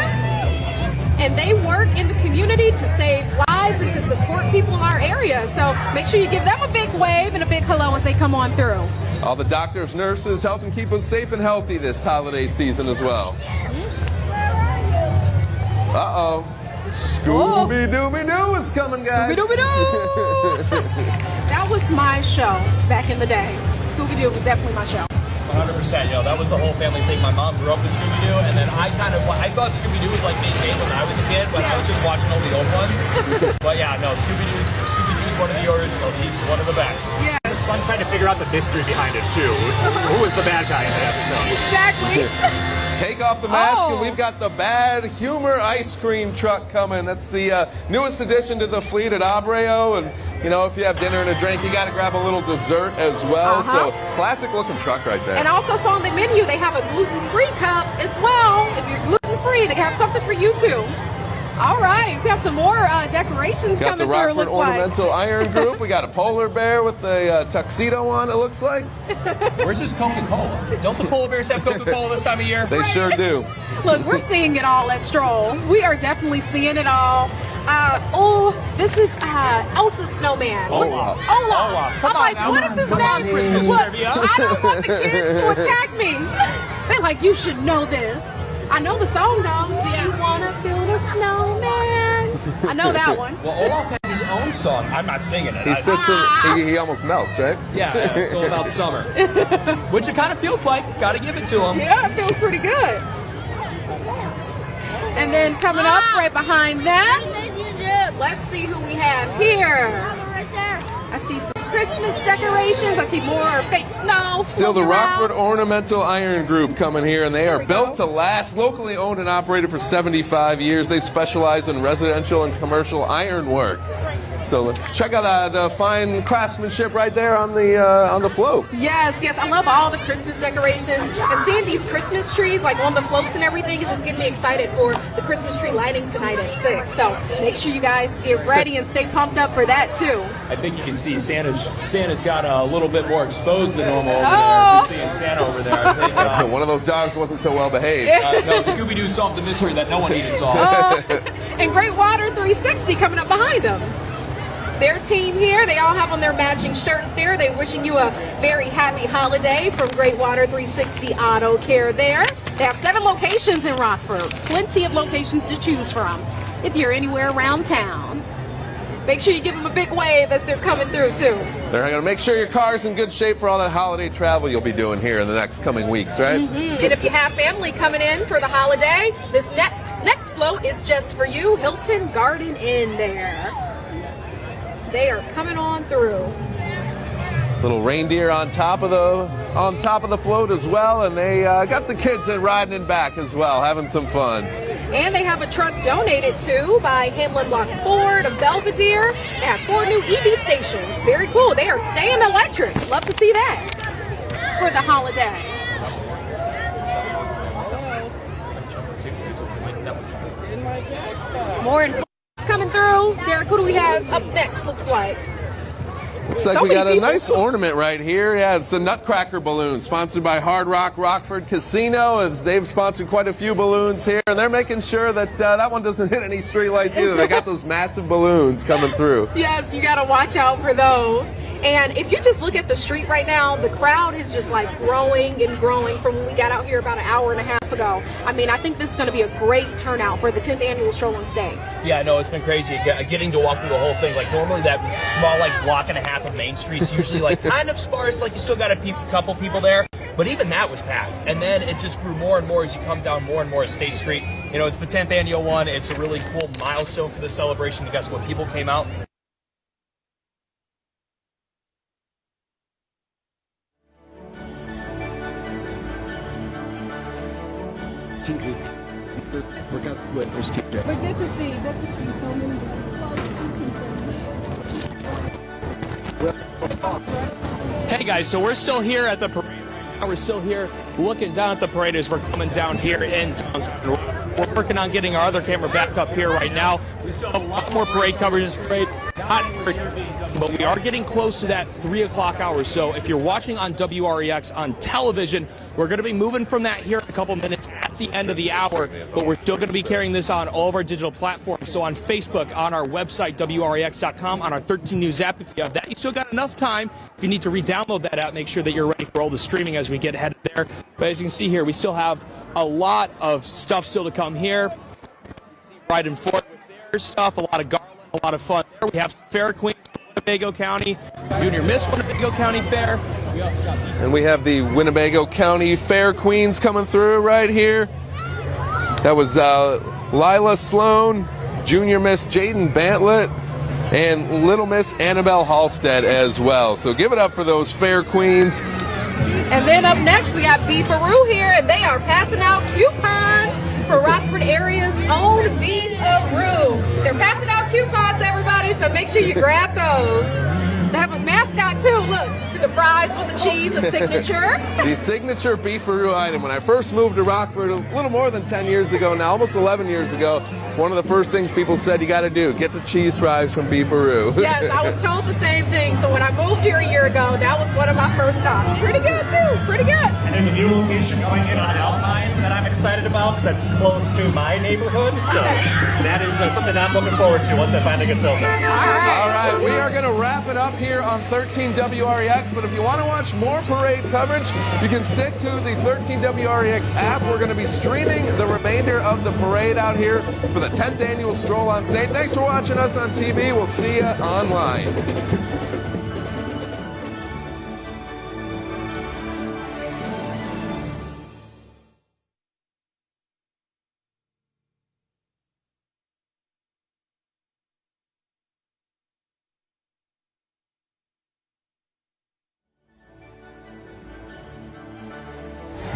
And they work in the community to save lives and to support people in our area. So make sure you give them a big wave and a big hello as they come on through.
All the doctors, nurses helping keep us safe and healthy this holiday season as well. Uh-oh. Scooby-Dooby-Doo is coming, guys.
Scooby-Dooby-Doo! That was my show back in the day. Scooby-Doo was definitely my show.
100%. That was the whole family thing. My mom grew up with Scooby-Doo, and then I thought Scooby-Doo was like being made when I was a kid, but I was just watching all the old ones. But yeah, no, Scooby-Doo's one of the originals. He's one of the best.
Yeah.
It's fun trying to figure out the mystery behind it too. Who was the bad guy in that episode?
Exactly.
Take off the mask,
Oh.
and we've got the Bad Humor ice cream truck coming. That's the newest addition to the fleet at Abreu. And, you know, if you have dinner and a drink, you got to grab a little dessert as well. So, classic-looking truck right there.
And also saw on the menu they have a gluten-free cup as well. If you're gluten-free, they have something for you too. All right, we've got some more decorations
Got the
coming through,
Rockford
looks like.
Ornamental Iron Group. We got a polar bear with the tuxedo on, it looks like.
Where's this Coca-Cola? Don't the polar bears have Coca-Cola this time of year?
They sure do.
Look, we're seeing it all at Stroll. We are definitely seeing it all. This is Elsa's snowman.
Olaf.
Olaf. I'm like, what is his name? Look, I don't want the kids to attack me. They're like, you should know this. I know the song though. Do you want to build a snowman? I know that one.
Well, Olaf has his own song. I'm not singing it.
He sits in, he almost melts, right?
Yeah, it's all about summer. Which it kind of feels like. Got to give it to him.
Yeah, it feels pretty good. And then coming up right behind that, let's see who we have here. I see some Christmas decorations. I see more fake snow.
Still the
floating
Rockford
around.
Ornamental Iron Group coming here, and they are
we
built
go.
to last, locally owned and operated for 75 years. They specialize in residential and commercial iron work. So let's check out the fine craftsmanship right there on the float.
Yes, I love all the Christmas decorations. And seeing these Christmas trees like on the floats and everything is just getting me excited for the Christmas tree lighting tonight at 6. So make sure you guys get ready and stay pumped up for that too.
I think you can see Santa's got a little bit more exposed than normal over
Oh.
there. Just seeing Santa over there. I think,
One of those dogs wasn't so well behaved.
no, Scooby-Doo solved the mystery that no one needed solved.
And Great Water 360 coming up behind them. Their team here, they all have on their matching shirts there. They're wishing you a very happy holiday from Great Water 360 Auto Care there. They have 7 locations in Rockford. Plenty of locations to choose from if you're anywhere around town. Make sure you give them a big wave as they're coming through too.
They're going to make sure your car's in good shape for all that holiday travel you'll be doing here in the next coming weeks, right?
And if you have family coming in for the holiday, this next float is just for you. Hilton Garden Inn there. They are coming on through.
Little reindeer on top of the float as well, and they got the kids riding in back as well, having some fun.
And they have a truck donated to by Hamlin Lock Ford of Belvedere. They have 4 new EV stations. Very cool. They are staying electric. Love to see that for the holiday. More info coming through. Derek, who do we have up next, looks like?
Looks like we got a nice ornament right here. Yeah, it's the Nutcracker balloon, sponsored by Hard Rock Rockford Casino. As they've sponsored quite a few balloons here, and they're making sure that that one doesn't hit any streetlights either. They got those massive balloons coming through.
Yes, you got to watch out for those. And if you just look at the street right now, the crowd is just like growing and growing from when we got out here about an hour and a half ago. I mean, I think this is going to be a great turnout for the 10th annual Stroll on State.
Yeah, no, it's been crazy getting to walk through the whole thing. Like normally that small like block and a half of Main Street's usually like kind of sparse, like you still got a couple people there, but even that was packed. And then it just grew more and more as you come down more and more at State Street. You know, it's the 10th annual one. It's a really cool milestone for the celebration. You guys, what people came out.
We're good to see. So many.
Hey guys, so we're still here at the parade. We're still here looking down at the parade as we're coming down here in downtown. We're working on getting our other camera back up here right now. We still have a lot more parade coverage. This parade, but we are getting close to that 3 o'clock hour. So if you're watching on WREX on television, we're going to be moving from that here in a couple minutes at the end of the hour, but we're still going to be carrying this on all of our digital platforms. So on Facebook, on our website, WREX.com, on our 13 News app, if you have that, you still got enough time. If you need to re-download that app, make sure that you're ready for all the streaming as we get headed there. But as you can see here, we still have a lot of stuff still to come here. Right and forth with their stuff, a lot of garland, a lot of fun. We have Fair Queen, Winnebago County, Junior Miss Winnebago County Fair.
And we have the Winnebago County Fair Queens coming through right here. That was Lila Sloan, Junior Miss Jaden Bantlett, and Little Miss Annabelle Halstead as well. So give it up for those Fair Queens.
And then up next, we got Beefaroo here, and they are passing out coupons for Rockford area's own Beefaroo. They're passing out coupons, everybody, so make sure you grab those. They have a mascot, too. Look, see the fries with the cheese, a signature.
The signature Beefaroo item. When I first moved to Rockford a little more than 10 years ago now, almost 11 years ago, one of the first things people said you got to do, get the cheese fries from Beefaroo.
Yes, I was told the same thing. So when I moved here a year ago, that was one of my first stops. Pretty good, too. Pretty good.
And there's a new location going in on Alpine that I'm excited about because that's close to my neighborhood. So that is something I'm looking forward to once I finally get filmed.
All right, we are going to wrap it up here on 13 WREX, but if you want to watch more parade coverage, you can stick to the 13 WREX app. We're going to be streaming the remainder of the parade out here for the 10th annual Stroll on State. Thanks for watching us on TV. We'll see you online.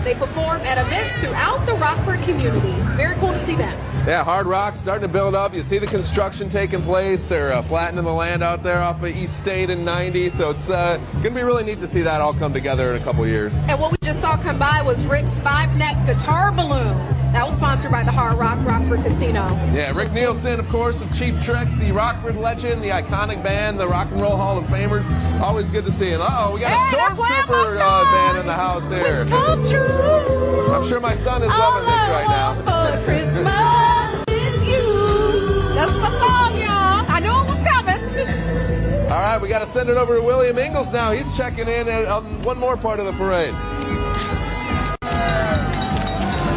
They perform at events throughout the Rockford community. Very cool to see them.
Yeah, Hard Rock's starting to build up. You see the construction taking place. They're flattening the land out there off of East State and 90. So it's going to be really neat to see that all come together in a couple years.
And what we just saw come by was Rick's 5-neck guitar balloon. That was sponsored by the Hard Rock Rockford Casino.
Yeah, Rick Nielsen, of course, of Cheap Trick, the Rockford legend, the iconic band, the Rock and Roll Hall of Famers. Always good to see him. Uh-oh, we got a Stormtrooper band in the house here. I'm sure my son is loving this right now.
For Christmas is you. That's my song, y'all. I knew it was coming.
All right, we got to send it over to William Ingalls now. He's checking in on one more part of the parade.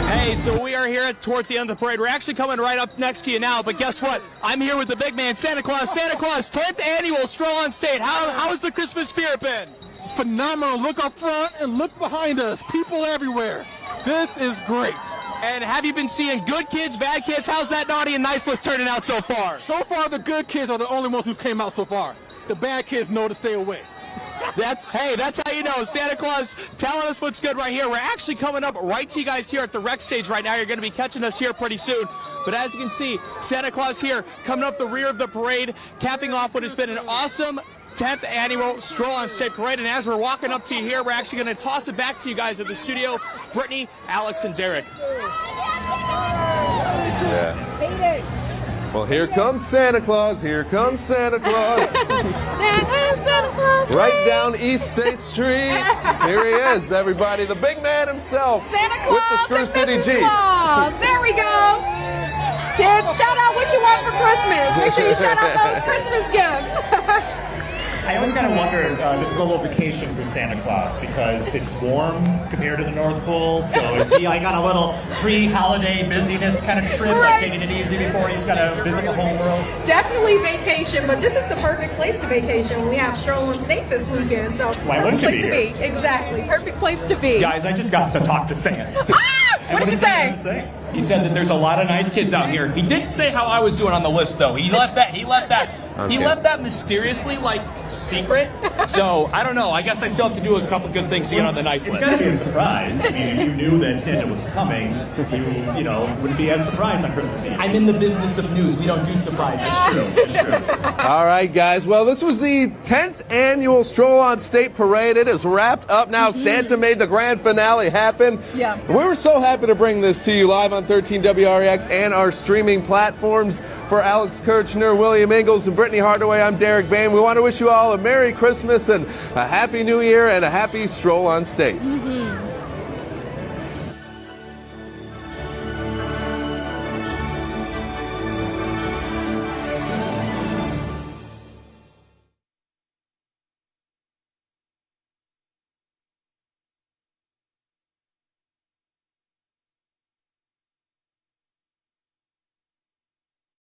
Hey, so we are here towards the end of the parade. We're actually coming right up next to you now, but guess what? I'm here with the big man, Santa Claus. Santa Claus, 10th annual Stroll on State. How's the Christmas spirit been?
Phenomenal. Look up front and look behind us. People everywhere. This is great.
And have you been seeing good kids, bad kids? How's that naughty and nice list turning out so far?
So far, the good kids are the only ones who came out so far. The bad kids know to stay away.
That's how you know. Santa Claus telling us what's good right here. We're actually coming up right to you guys here at the WREX stage right now. You're going to be catching us here pretty soon. But as you can see, Santa Claus here coming up the rear of the parade, capping off what has been an awesome 10th annual Stroll on State Parade. And as we're walking up to you here, we're actually going to toss it back to you guys at the studio. Brittany, Alex, and Derek.
Yeah. Well, here comes Santa Claus. Here comes Santa Claus.
Santa Claus.
Right down East State Street. Here he is, everybody. The big man himself.
Santa Claus
with the Screw
and
City
Mrs.
Jeeps.
Claus. There we go. Kids, shout out what you want for Christmas. Make sure you shout out those Christmas gifts.
I always kind of wonder, this is a little vacation for Santa Claus because it's warm compared to the North Pole. So is he like on a little pre-holiday busyness kind of trip, like taking it easy before he's got to visit the whole world?
Definitely vacation, but this is the perfect place to vacation. We have Stroll on State this weekend, so
Why
perfect
wouldn't you
place to
be
be. Exactly, perfect place to be.
Guys, I just got to talk to Santa.
What did you say?
He said that there's a lot of nice kids out here. He didn't say how I was doing on the list, though. He left that mysteriously, like, secret. So, I don't know. I guess I still have to do a couple good things to get on the nice list.
It's got to be a surprise. I mean, if you knew that Santa was coming, you wouldn't be as surprised on Christmas Eve.
I'm in the business of news. We don't do surprises.
It's true.
All right, guys. Well, this was the 10th annual Stroll on State Parade. It is wrapped up now. Santa made the grand finale happen.
Yeah.
We were so happy to bring this to you live on 13 WREX and our streaming platforms. For Alex Kirchner, William Ingalls, and Brittany Hardaway, I'm Derek Bain. We want to wish you all a Merry Christmas and a Happy New Year and a happy Stroll on State.